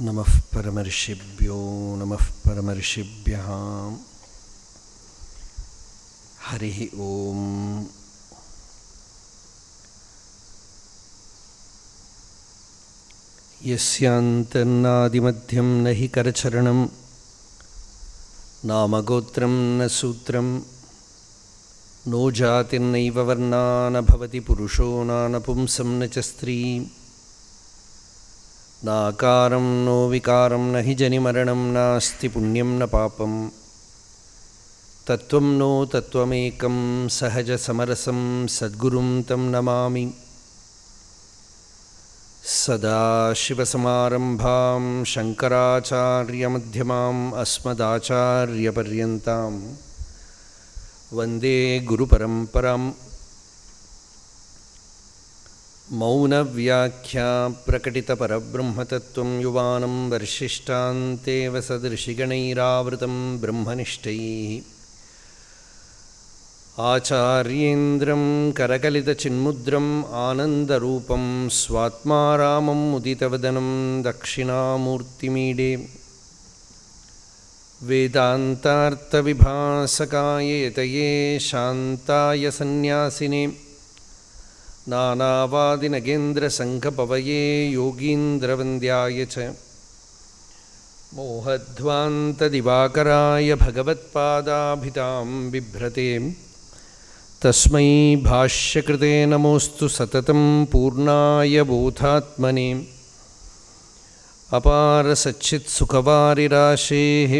நமः பரமர்ஷிப்யோ நமः பரமர்ஷிப்யாம். ஹரிஹி ஓம். யஸ்யாந்தன்னாதிமத்யம் நஹி கரச்சரணம் நாமகோத்ரம் ந சூத்ரம் நோ ஜாதிர்நைவ வர்ணா ந பவதி புருஷோ நானபும்சம் ந ச ஸ்திரீ நாகாரம் நோ விகாரம் நஹி ஜனிமரணம் நாஸ்தி புண்ணியம் ந பாபம் தத்துவம் நோ தத்துவமேகம் சஹஜ சமரசம் சத்குரும் தம் நமாமி. சதாசிவசமாரம்பாம் சங்கராச்சார்யமத்யமாம் அஸ்மதாச்சார்யபர்யந்தாம் வந்தே குருபரம்பராம். மௌனவ்யாख्या प्रकटितपरब्रह्मतत्त्वं युवानं वर्षिष्ठान्तेव सदृशिगणैरावृतं ब्रह्मनिष्ठैः आचार्येन्द्रं करकलितचिन्मुद्रम् आनन्दरूपं स्वात्मारामं मुदितवदनं दक्षिणामूर्तिमीडे वेदान्तार्थविभासकाय यतये शान्ताय सन्न्यासिने नानावादिनगेन्द्रसङ्घपवये योगीन्द्रवन्द्याय च मोहध्वान्तदिवाकराय भगवत्पादाभितां बिभ्रते तस्मै भाष्यकृते नमोऽस्तु सततं पूर्णाय बोधात्मने. अपारसच्चित्सुखवारिराशेः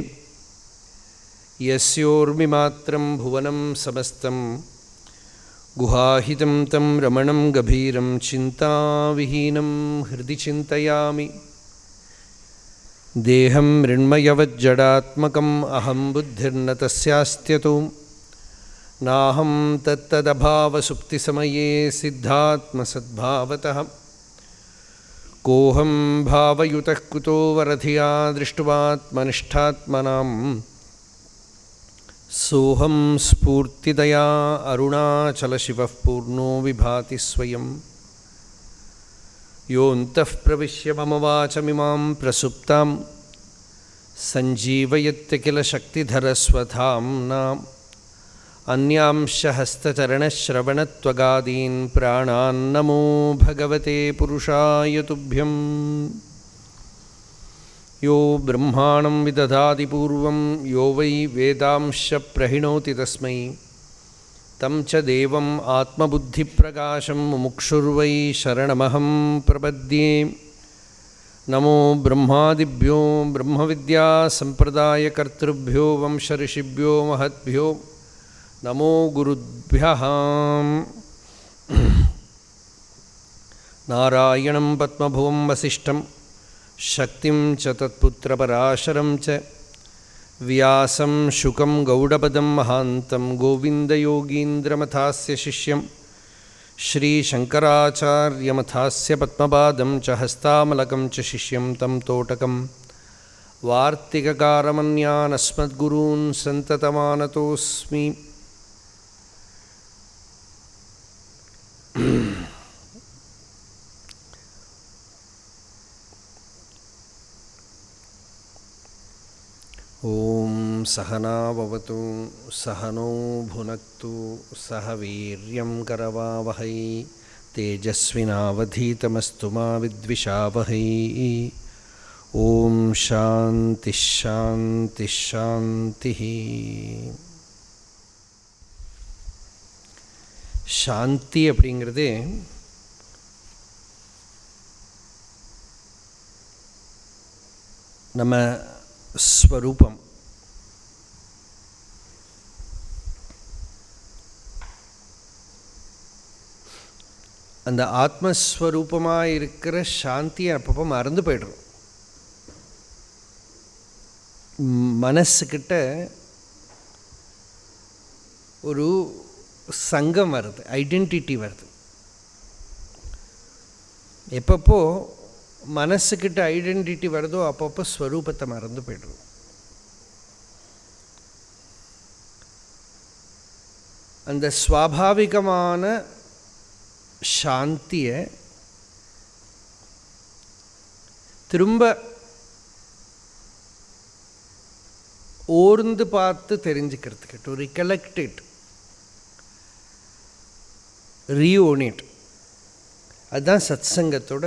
यस्योर्मिमात्रं भुवनं समस्तं गुहाहितं तं रमणं गभीरं चिन्ताविहीनं हृदि चिन्तयामि. देहं मृण्मयवज्जडात्मकम् अहं बुद्धिर्न तस्यास्त्यतो नाहं तत्तदभावसुप्तिसमये सिद्धात्मसद्भावतः कोऽहं भावयुतः कुतो वरधिया दृष्ट्वात्मनिष्ठात्मनां सोऽहं स्फूर्तिदया अरुणाचलशिवः पूर्णो विभाति स्वयं. योऽन्तः प्रविश्य मम वाचमिमां प्रसुप्तां सञ्जीवयत्यखिलशक्तिधरस्वधाम्ना अन्यांश हस्तचरणश्रवणत्वगादीन् प्राणान्नमो भगवते पुरुषाय तुभ्यं. यो ब्रह्माणं विदधाति पूर्वं यो वै वेदांश प्रहिणोति तस्मै तं च देवम् आत्मबुद्धिप्रकाशं मुमुक्षुर्वै शरणमहं प्रपद्ये. नमो ब्रह्मादिभ्यो ब्रह्मविद्यासम्प्रदायकर्तृभ्यो वंशऋषिभ्यो महद्भ्यो नमो गुरुभ्यः. नारायणं पद्मभुवं वसिष्ठं शक्तिं च तत्पुत्रपराशरं च व्यासं शुकं गौडपदं महान्तं गोविन्दयोगीन्द्रमथास्य शिष्यं श्रीशङ्कराचार्यमथास्य पद्मपादं च हस्तामलकं च शिष्यं तं तोटकं वार्तिककारमन्यानस्मद्गुरून् सन्ततमानतोऽस्मि. ॐ सहनाववतु सहनौ भुनक्तु सह वीर्यं करवावहै तेजस्विनावधीतमस्तु मा विद्विषावहै. ॐ शान्तिः शान्तिः शान्तिः. சாந்தி அப்படிங்கிறது நம்ம ஸ்வரூபம். அந்த ஆத்மஸ்வரூபமாக இருக்கிற சாந்தியை அப்பப்போ மறந்து போய்டுறோம். மனசுக்கிட்ட ஒரு சங்கம் வருது, ஐடென்டிட்டி வருது. எப்பப்போ மனசுக்கிட்ட ஐடென்டிட்டி வருதோ அப்பப்போ ஸ்வரூபத்தை மறந்து போய்டுறோம். அந்த ஸ்வாபாவிகமான சாந்தியை திரும்ப ஓர்ந்து பார்த்து தெரிஞ்சுக்கிறதுக்கு, டு ரிகலெக்ட் இட், ரீஓன் இட். அதுதான் சத் சங்கத்தோட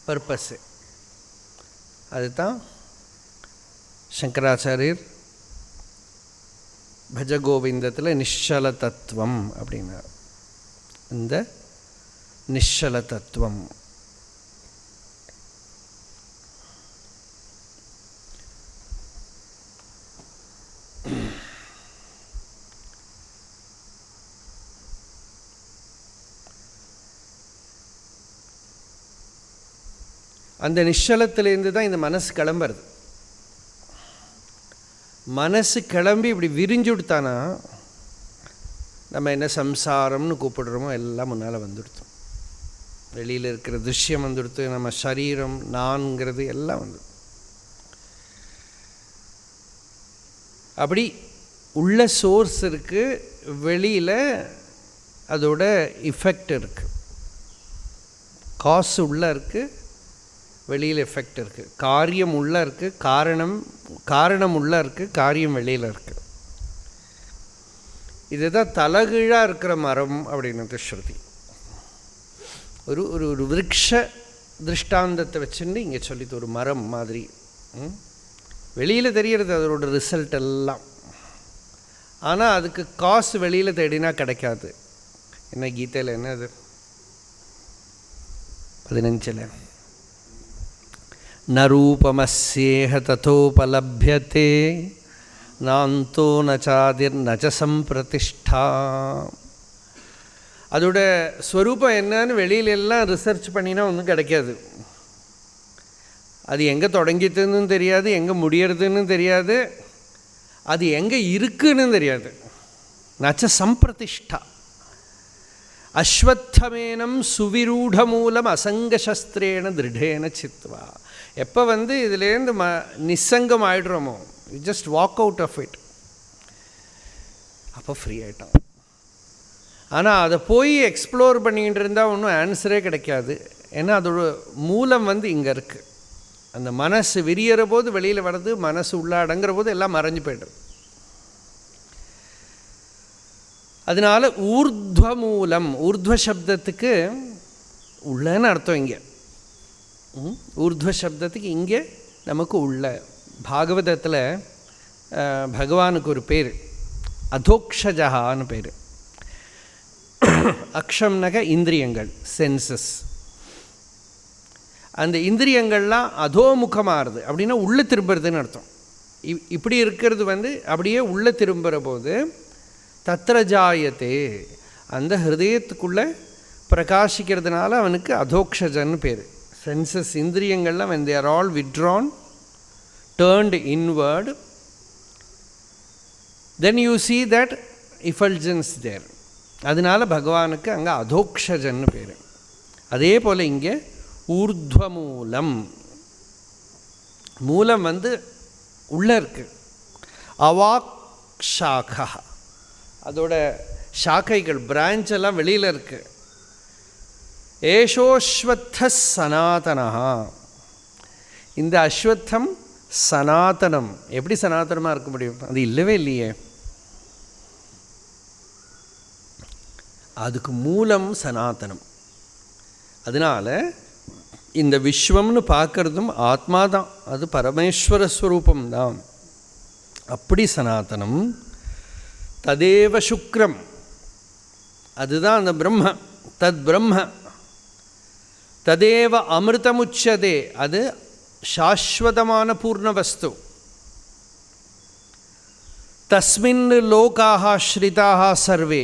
பர்பஸ்ஸு. அதுதான் சங்கராச்சாரியர் பஜகோவிந்தத்தில் நிശ്ചல தத்துவம் அப்படின்னார். இந்த நிശ്ചல தத்துவம் அந்த நிശ്ചலத்திலேருந்து தான் இந்த மனசு கிளம்புறது. மனசு கிளம்பி இப்படி விரிஞ்சு விடுத்தானா நம்ம என்ன சம்சாரம்னு கூப்பிடுறோமோ எல்லாம் முன்னால் வந்துடுத்து. வெளியில் இருக்கிற திருஷ்யம் வந்துடுத்து, நம்ம சரீரம் நான்கிறது எல்லாம் வந்து. அப்படி உள்ள சோர்ஸ் இருக்குது, வெளியில் அதோட இஃபெக்ட் இருக்குது. காசு உள்ளே இருக்குது, வெளியில் எஃபெக்ட் இருக்குது. காரியம் உள்ளே இருக்குது, காரணம் உள்ளே இருக்குது, காரியம் வெளியில் இருக்குது. இதுதான் தலகீழாக இருக்கிற மரம் அப்படின்னு ஸ்ருதி. ஒரு ஒரு விருட்ச திருஷ்டாந்தத்தை வச்சுட்டு இங்கே சொல்லித்து, ஒரு மரம் மாதிரி வெளியில் தெரிகிறது அதோட ரிசல்ட் எல்லாம். ஆனால் அதுக்கு காசு வெளியில் தேடினா கிடைக்காது. என்ன கீதையில் என்ன அது 15 ந ரூபமஸ்யேஹ ததோபலப்யதே நாந்தோ நச்சாதிர் நச்ச சம்பிரதிஷ்டா. அதோட ஸ்வரூபம் என்னன்னு வெளியிலெல்லாம் ரிசர்ச் பண்ணினா ஒன்றும் கிடைக்காது. அது எங்கே தொடங்கிட்டுன்னு தெரியாது, எங்கே முடியறதுன்னு தெரியாது, அது எங்கே இருக்குன்னு தெரியாது. நச்ச சம்பிரதிஷ்டா. அஸ்வத்தமேனம் சுவிரூடமூலம் அசங்கசஸ்திரேன திருடேன சித்வா. எப்போ இதுலேருந்து நிசங்கம் ஆகிடுறோமோ, you just walk out of it, அப்போ ஃப்ரீ ஆகிட்டோம். ஆனால் அதை போய் எக்ஸ்ப்ளோர் பண்ணிக்கிட்டு இருந்தால் ஒன்றும் ஆன்சரே கிடைக்காது. ஏன்னா அதோட மூலம் இங்கே இருக்குது. அந்த மனசு விரியற போது வெளியில் வர்றது, மனசு உள்ளாடங்கிற போது எல்லாம் மறைஞ்சு போய்டும். அதனால் ஊர்த்வ மூலம், ஊர்த்வ சப்தத்துக்கு உள்ளன்னு அர்த்தம். இங்கே ஊர்த்வ சப்தத்துக்கு இங்கே நமக்கு உள்ள. பாகவதத்தில் பகவானுக்கு ஒரு பேர் அதோக்ஷஜகான்னு பேர். அக்ஷம்னக இந்திரியங்கள், சென்சஸ். அந்த இந்திரியங்கள்லாம் அதோமுகமாகிறது அப்படின்னா உள்ளே திரும்புறதுன்னு அர்த்தம். இப்படி இருக்கிறது அப்படியே உள்ளே திரும்புகிற போது தத்ரஜாயத்தே, அந்த ஹிருதயத்துக்குள்ளே பிரகாசிக்கிறதுனால அவனுக்கு அதோக்ஷஜன்னு பேர். சென்சஸ், இந்திரியங்கள்லாம் when they are all withdrawn, turned inward, then you see that effulgence there. அதனால் பகவானுக்கு அங்கே அதோக்ஷஜன்னு பேர். அதே போல் இங்கே ஊர்த்வமூலம், மூலம் உள்ளே இருக்குது. அவாக் ஷாகா, அதோட ஷாக்கைகள், பிரான்ச் எல்லாம் வெளியில் இருக்குது. ஏஷோஸ்வத்த சனாதனா, இந்த அஸ்வத்தம் சனாதனம். எப்படி சனாதனமாக இருக்க முடியும்? அது இல்லவே இல்லையே. அதுக்கு மூலம் சனாதனம். அதனால் இந்த விஸ்வம்னு பார்க்குறதும் ஆத்மா தான், அது பரமேஸ்வர ஸ்வரூபம்தான். அப்படி சனாதனம். ததேவ சுக்ரம், அதுதான் அந்த பிரம்ம. தத் பிரம்ம ததேவ அமிர்தமுச்சதே, அது சாஸ்வதமான பூர்ண வஸ்து. தஸ்மின் லோகாஹ ஸ்ரிதாஹ சர்வே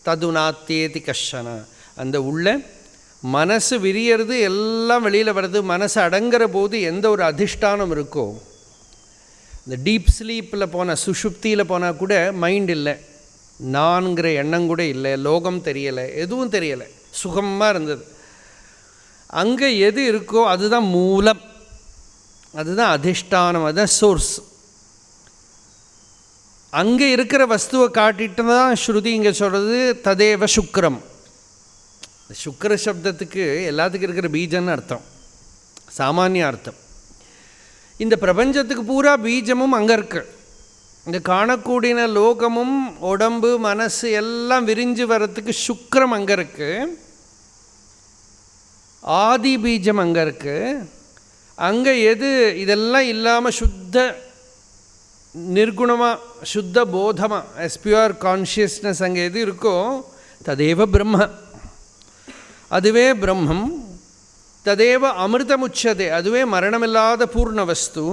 ததுநாத்தேதி கஷன. அந்த உள்ள மனசு விரியறது, எல்லாம் வெளியில் வருது. மனசு அடங்குற போது எந்த ஒரு அதிஷ்டானம் இருக்கோ, இந்த டீப் ஸ்லீப்பில் போனால், சுஷுப்தியில் போனால் கூட மைண்ட் இல்லை, நான்கிற எண்ணம் கூட இல்லை, லோகம் தெரியலை, எதுவும் தெரியலை, சுகமாக இருந்தது. அங்கே எது இருக்கோ அதுதான் மூலம், அதுதான் அதிஷ்டானம், அதுதான் சோர்ஸ். அங்கே இருக்கிற வஸ்துவை காட்டிட்டு தான் ஸ்ருதி இங்கே சொல்கிறது ததேவ சுக்ரம். சுக்கர சப்தத்துக்கு எல்லாத்துக்கும் இருக்கிற பீஜன்னு அர்த்தம், சாமானிய அர்த்தம். இந்த பிரபஞ்சத்துக்கு பூரா பீஜமும் அங்கே இருக்குது. இந்த காணக்கூடிய லோகமும் உடம்பு மனசு எல்லாம் விரிஞ்சு வர்றதுக்கு சுக்கிரம் அங்கே இருக்குது, ஆதி பீஜம் அங்கே இருக்குது. அங்கே எது இதெல்லாம் இல்லாமல் சுத்த நிர்குணமாக சுத்த போதமாக as pure கான்ஷியஸ்னஸ் அங்கே எது இருக்கோ ததேவ பிரம்ம, அதுவே பிரம்மம். ததேவ அமிர்தமுச்சதே, அதுவே மரணமில்லாத பூர்ண வஸ்து.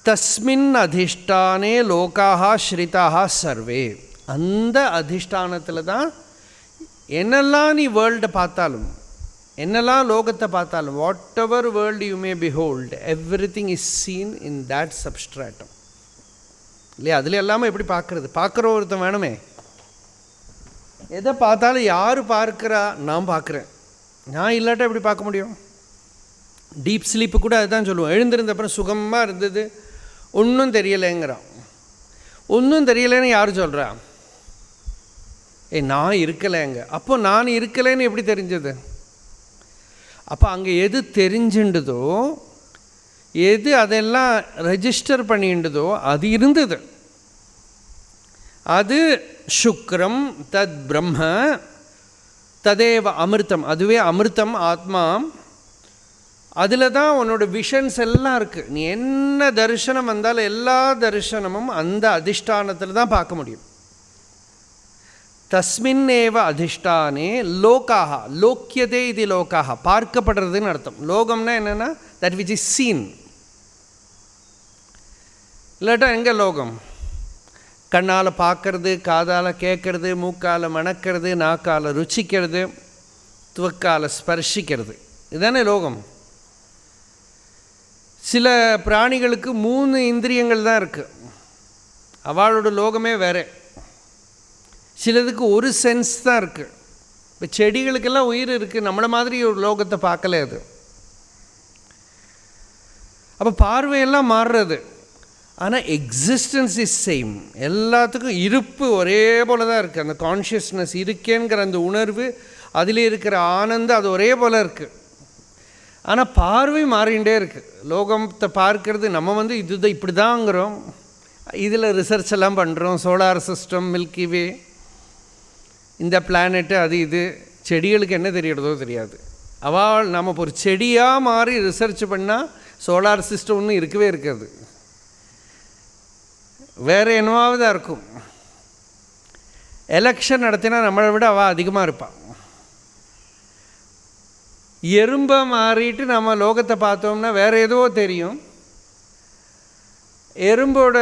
தஸ்மின் அதிஷ்டானே லோகாக ஸ்ரிதாக சர்வே, அந்த அதிஷ்டானத்தில் தான் என்னெல்லாம் நீ வேர்ல்டை பார்த்தாலும், என்னெல்லாம் லோகத்தை பார்த்தாலும், what ever world you may behold, everything is scene in that substratum. இல்லையா? அதில் எல்லாமே எப்படி பார்க்குறது? பார்க்குற ஒருத்தன் வேணுமே. எதை பார்த்தாலும் யார் பார்க்குறா? நான் பார்க்குறேன். நான் இல்லாட்டா எப்படி பார்க்க முடியும்? டீப் ஸ்லீப்பு கூட அதுதான் சொல்லுவோம். எழுந்திருந்த அப்புறம் சுகமாக இருந்தது, ஒன்றும் தெரியலைங்கிறான். ஒன்றும் தெரியலைன்னு யார் சொல்கிறா? நான் இருக்கலைங்க. அப்போ நான் இருக்கலைன்னு எப்படி தெரிஞ்சது? அப்போ அங்கே எது தெரிஞ்சுண்டதோ, எது அதெல்லாம் ரெஜிஸ்டர் பண்ணிண்டதோ அது இருந்தது. அது சுக்ரம், தத் பிரம்ம, ததேவ அமிர்தம், அதுவே அமிர்தம் ஆத்மா. அதில் தான் உன்னோட விஷன்ஸ் எல்லாம் இருக்குது. நீ என்ன தரிசனம் வந்தாலும் எல்லா தரிசனமும் அந்த அதிஷ்டானத்தில் தான் பார்க்க முடியும். தஸ்மின் ஏவ அதிஷ்டானே லோகாக, லோக்கியதே இது லோகாக, பார்க்கப்படுறதுன்னு அர்த்தம். லோகம்னா என்னென்னா தட் விச் இஸ் சீன். இல்லாட்டா எங்கே லோகம்? கண்ணால் பார்க்கறது, காதால் கேட்கறது, மூக்கால் மணக்கிறது, நாக்கால் ருச்சிக்கிறது, துவக்கால் ஸ்பர்ஷிக்கிறது, இதுதானே லோகம். சில பிராணிகளுக்கு 3 இந்திரியங்கள் தான் இருக்குது, அவளோட லோகமே வேறு. சிலதுக்கு ஒரு சென்ஸ் தான் இருக்குது. இப்போ செடிகளுக்கெல்லாம் உயிர் இருக்குது, நம்மளை மாதிரி ஒரு லோகத்தை பார்க்கல அது. அப்போ பார்வையெல்லாம் மாறுறது, ஆனால் எக்ஸிஸ்டன்ஸ் இஸ் சேம். எல்லாத்துக்கும் இருப்பு ஒரே போல தான் இருக்குது. அந்த கான்ஷியஸ்னஸ் இருக்கேங்கிற அந்த உணர்வு, அதில் இருக்கிற ஆனந்தம் அது ஒரே போல் இருக்குது. ஆனால் பார்வை மாறிகிட்டே இருக்குது. லோகத்தை பார்க்கறது நம்ம இதுதான் இப்படி தாங்கிறோம். இதில் ரிசர்ச் எல்லாம் பண்ணுறோம். சோலார் சிஸ்டம், மில்கி வே, இந்த பிளானெட்டு, அது இது. செடிகளுக்கு என்ன தெரியறதோ தெரியாது. அவள் நம்ம ஒரு செடியாக மாறி ரிசர்ச் பண்ணால் சோலார் சிஸ்டம் ஒன்றும் இருக்கவே இருக்காது, வேறு என்னவாவது தான் இருக்கும். எலெக்ஷன் நடத்தினா நம்மளை விட அவள் அதிகமாக இருப்பாள். எறும்பை மாறிட்டு நம்ம லோகத்தை பார்த்தோம்னா வேறு ஏதோ தெரியும். எறும்போட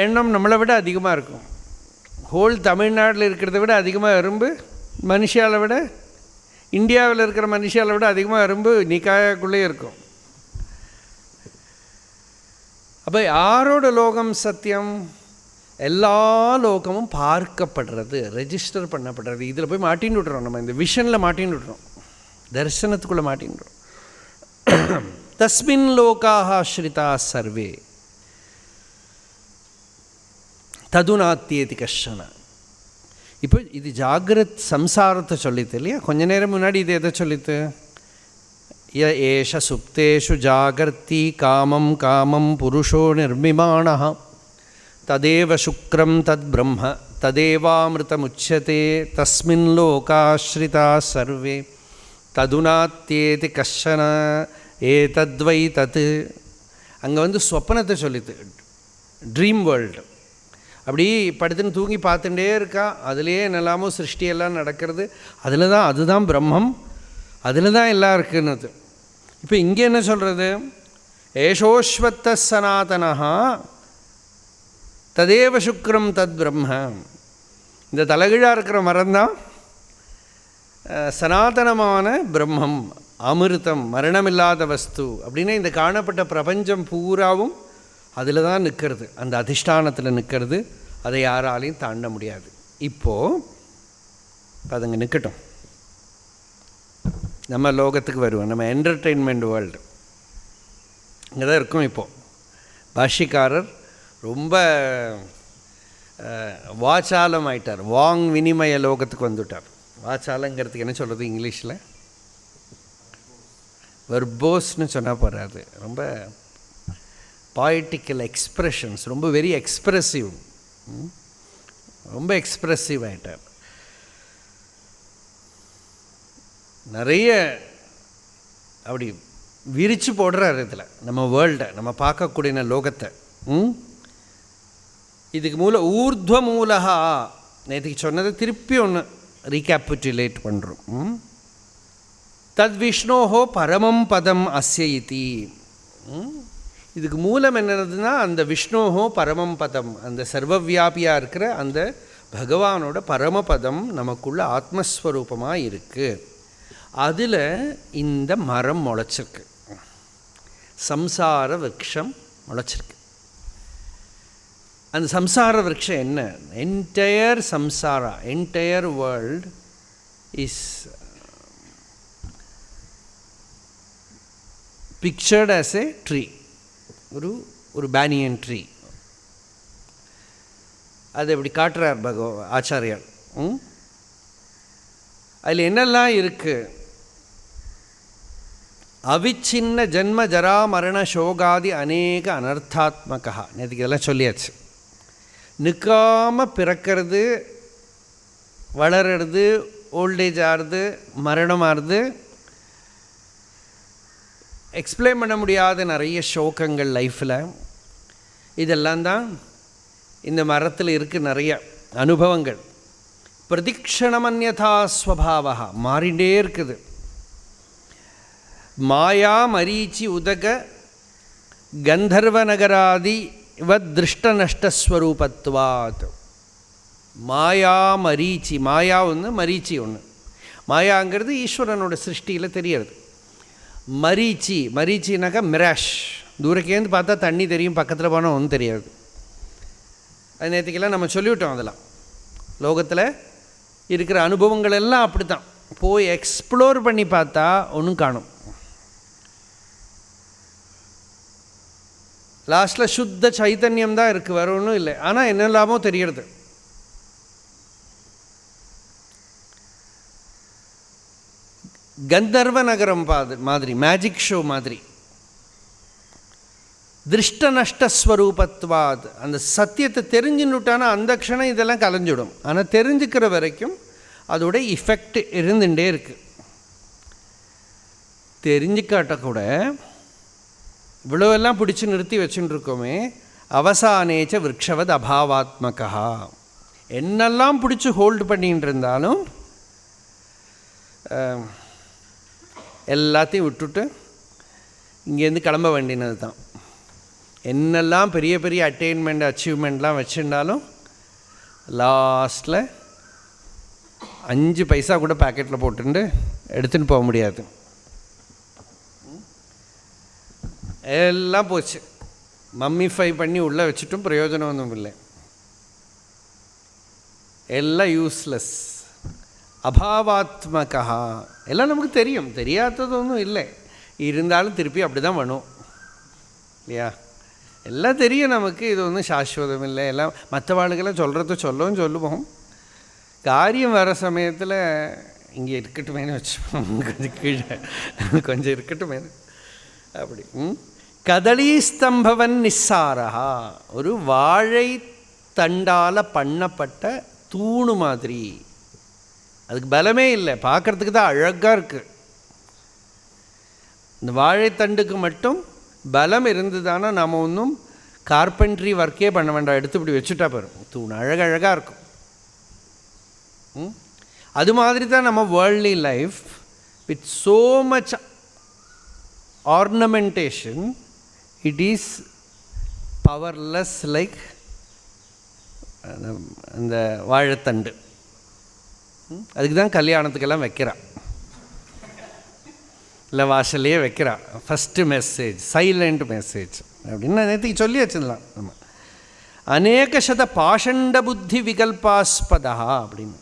எண்ணம் நம்மளை விட அதிகமாக இருக்கும். ஹோல் தமிழ்நாட்டில் இருக்கிறத விட அதிகமாக எறும்பு, மனுஷாலை விட, இந்தியாவில் இருக்கிற மனுஷாலை விட அதிகமாக எறும்பு நிக்காயக்குள்ளே இருக்கும். அப்போ யாரோட லோகம் சத்தியம்? எல்லா லோகமும் பார்க்கப்படுறது, ரெஜிஸ்டர் பண்ணப்படுறது. இதில் போய் மாட்டின்னு விட்றோம், நம்ம இந்த விஷனில் மாட்டின்னு விட்றோம், தரிசனத்துக்குள்ளே மாட்டின்னு விட்றோம். தஸ்மின் லோகாஹ ஸ்ரிதா சர்வே ததுநாத்தியேதி கஷ்டன. இப்போ இது ஜாகிரத் சம்சாரத்தை சொல்லித்து இல்லையா? கொஞ்ச நேரம் முன்னாடி இது எதை சொல்லித்து? ஏஷ சுப்தேஷு ஜாகர்த்தி காமம் காமம் புருஷோ நிர்மிமாணः ததேவ சுக்ரம் தத் பிரம்ம ததேவாமிருதமுச்யதே தஸ்மின் லோகாஸ்ரிதா சர்வே ததுநாத்தியேதி கஷ்டன ஏதத்வை தத். அங்கே ஸ்வப்னத்தை சொல்லித்து, ட்ரீம் வேர்ல்டு. அப்படி படுத்துன்னு தூங்கி பார்த்துட்டே இருக்கா, அதுலேயே என்னெல்லாமோ சிருஷ்டியெல்லாம் நடக்கிறது, அதில் தான், அதுதான் பிரம்மம், அதில் தான் எல்லாம் இருக்குன்னு. இப்போ இங்கே என்ன சொல்கிறது? ஏஷோஸ்வத்த சனாதனஹா ததேவ சுக்ரம் தத் பிரம்ம. இந்த தலைகீழாக இருக்கிற மரம்தான் சனாதனமான பிரம்மம், அமிர்தம், மரணமில்லாத வஸ்து. அப்படின்னா இந்த காணப்பட்ட பிரபஞ்சம் பூராவும் அதில் தான் நிற்கிறது, அந்த அதிஷ்டானத்தில் நிற்கிறது. அதை யாராலையும் தாண்ட முடியாது. இப்போது அதுங்க நிற்கட்டும், நம்ம லோகத்துக்கு வருவோம். நம்ம என்டர்டெயின்மெண்ட் வேர்ல்டு இங்கே தான் இருக்கும். இப்போது பாஷிக்காரர் ரொம்ப வாச்சாலம் ஆயிட்டார், வாங் வினிமய லோகத்துக்கு வந்துவிட்டார். வாச்சாலங்கிறதுக்கு என்ன சொல்கிறது இங்கிலீஷில்? வெர்போஸ்னு சொன்னால் போகாது, ரொம்ப பாய்டிக்கல் எக்ஸ்ப்ரெஷன்ஸ், ரொம்ப வெரி எக்ஸ்ப்ரெசிவ், ரொம்ப எக்ஸ்ப்ரெசிவ் ஆகிட்டார். நிறைய அப்படி விரித்து போடுறார் இதில் நம்ம வேர்ல்டை, நம்ம பார்க்கக்கூடிய லோகத்தை. இதுக்கு ஊர்த்வ மூலகா, நேற்றுக்கு சொன்னதை திருப்பி ஒன்று ரீகேபிட்டுலேட் பண்ணுறோம். தத் விஷ்ணோஹோ பரமம் பதம் அஸ்ய இதி. இதுக்கு மூலம் என்னதுன்னா அந்த விஷ்ணோஹோ பரமம் பதம், அந்த சர்வவியாபியாக இருக்கிற அந்த பகவானோட பரமபதம் நமக்குள்ள ஆத்மஸ்வரூபமாக இருக்குது. அதில் இந்த மரம் முளைச்சிருக்கு, சம்சார விருட்சம் முளைச்சிருக்கு. அந்த சம்சார விருட்சம் என்ன? Entire samsara, entire world is pictured as a tree, ஒரு பேனியன் ட்ரீ. அது எப்படி காட்டுறார் ஆச்சாரியார். அதில் என்னெல்லாம் இருக்குது? அவிச்சின்ன ஜன்ம ஜரா மரண சோகாதி அநேக அனர்த்தாத்மகா. நேற்றுக்கு இதெல்லாம் சொல்லியாச்சு. நிற்காமல் பிறக்கிறது, வளர்றது, ஓல்டேஜ் ஆகுது, மரணம் ஆகுது, எக்ஸ்பிளைன் பண்ண முடியாத நிறைய சோகங்கள் லைஃப்பில். இதெல்லாம் தான் இந்த மரத்தில் இருக்குது, நிறைய அனுபவங்கள். பிரதிக்ஷணமன்யதா ஸ்வபாவா, மாறிண்டே இருக்குது. மாயா மரீச்சி உதக கந்தர்வ நகராதி இவத் திருஷ்ட நஷ்டஸ்வரூபத்வாத். மாயா மரீச்சி, மாயா ஒன்று, மரீச்சி ஒன்று. மாயாங்கிறது ஈஸ்வரனோட சிருஷ்டியில் தெரியறது. மரீச்சி, மரீச்சினாக்கா மிராஷ், தூரக்கேந்து பார்த்தா தண்ணி தெரியும், பக்கத்தில் போனால் ஒன்றும் தெரியாது. அது நேற்றுக்கெல்லாம் நம்ம சொல்லிவிட்டோம். அதெல்லாம் லோகத்தில் இருக்கிற அனுபவங்கள் எல்லாம் அப்படி தான். போய் எக்ஸ்ப்ளோர் பண்ணி பார்த்தா ஒன்றும் காணும். லாஸ்ட்டில் சுத்த சைத்தன்யம் தான் இருக்குது, வேறு ஒன்றும் இல்லை. ஆனால் என்னெல்லாமோ தெரியறது. கந்தர்வ நகரம் மாதிரி, மேஜிக் ஷோ மாதிரி. திருஷ்ட நஷ்டஸ்வரூபத்வாத், அந்த சத்தியத்தை தெரிஞ்சுன்னுட்டானா அந்த க்ஷணம் இதெல்லாம் கலைஞ்சிடும். ஆனால் தெரிஞ்சுக்கிற வரைக்கும் அதோட இஃபெக்ட் இருந்துகிட்டே இருக்குது. தெரிஞ்சுக்காட்ட கூட இவ்வளோவெல்லாம் பிடிச்சி நிறுத்தி வச்சுட்டு இருக்கோமே. அவசானேச்ச விரக்ஷவத் அபாவாத்மகா. என்னெல்லாம் பிடிச்சி ஹோல்டு பண்ணிகிட்டு இருந்தாலும் எல்லாத்தையும் விட்டுட்டு இங்கேருந்து கிளம்ப வேண்டினது தான். என்னெல்லாம் பெரிய பெரிய அட்டைன்மெண்ட் அச்சீவ்மெண்ட்லாம் வச்சுருந்தாலும் லாஸ்ட்டில் 5 பைசா கூட பேக்கெட்டில் போட்டுட்டு எடுத்துன்னு போக முடியாது. எல்லாம் போச்சு. மம்மிஃபை பண்ணி உள்ளே வச்சுட்டும் பிரயோஜனம் ஒன்றும் இல்லை. எல்லாம் யூஸ்லெஸ். அபாவாத்மகா. எல்லாம் நமக்கு தெரியும், தெரியாதது ஒன்றும் இல்லை. இருந்தாலும் திருப்பி அப்படி தான் பண்ணும் இல்லையா? எல்லாம் தெரியும் நமக்கு, இது ஒன்றும் சாஸ்வதம் இல்லை. எல்லாம் மற்ற வாழ்க்கெல்லாம் சொல்கிறத சொல்லுவோம். காரியம் வர சமயத்தில் இங்கே இருக்கட்டுமேனு வச்சுப்போம், கொஞ்சம் கீழே கொஞ்சம் இருக்கட்டுமே அப்படி. கதளீஸ்தம்பவன் நிஸ்ஸாரா, ஒரு வாழை தண்டால் பண்ணப்பட்ட தூணு மாதிரி. அதுக்கு பலமே இல்லை, பார்க்குறதுக்கு தான் அழகாக இருக்குது. இந்த வாழைத்தண்டுக்கு மட்டும் பலம் இருந்ததுதானா நாம் ஒன்றும் கார்பென்ட்ரி ஒர்க்கே பண்ண வேண்டாம், எடுத்து இப்படி வச்சுட்டா போயிடும், தூண் அழகழகாக இருக்கும். அது மாதிரி தான் நம்ம worldly life with so much ornamentation, it is powerless like அந்த வாழைத்தண்டு. அதுக்கு தான் கல்யாணத்துக்கெல்லாம் வைக்கிறான், இல்லை வாசல்லையே வைக்கிறான். ஃபஸ்ட்டு மெசேஜ் சைலண்ட் மெசேஜ் அப்படின்னு நேற்றுக்கு சொல்லி வச்சிடலாம் நம்ம. அநேக சத பாஷண்ட புத்தி விகல்பாஸ்பதா அப்படின்னு.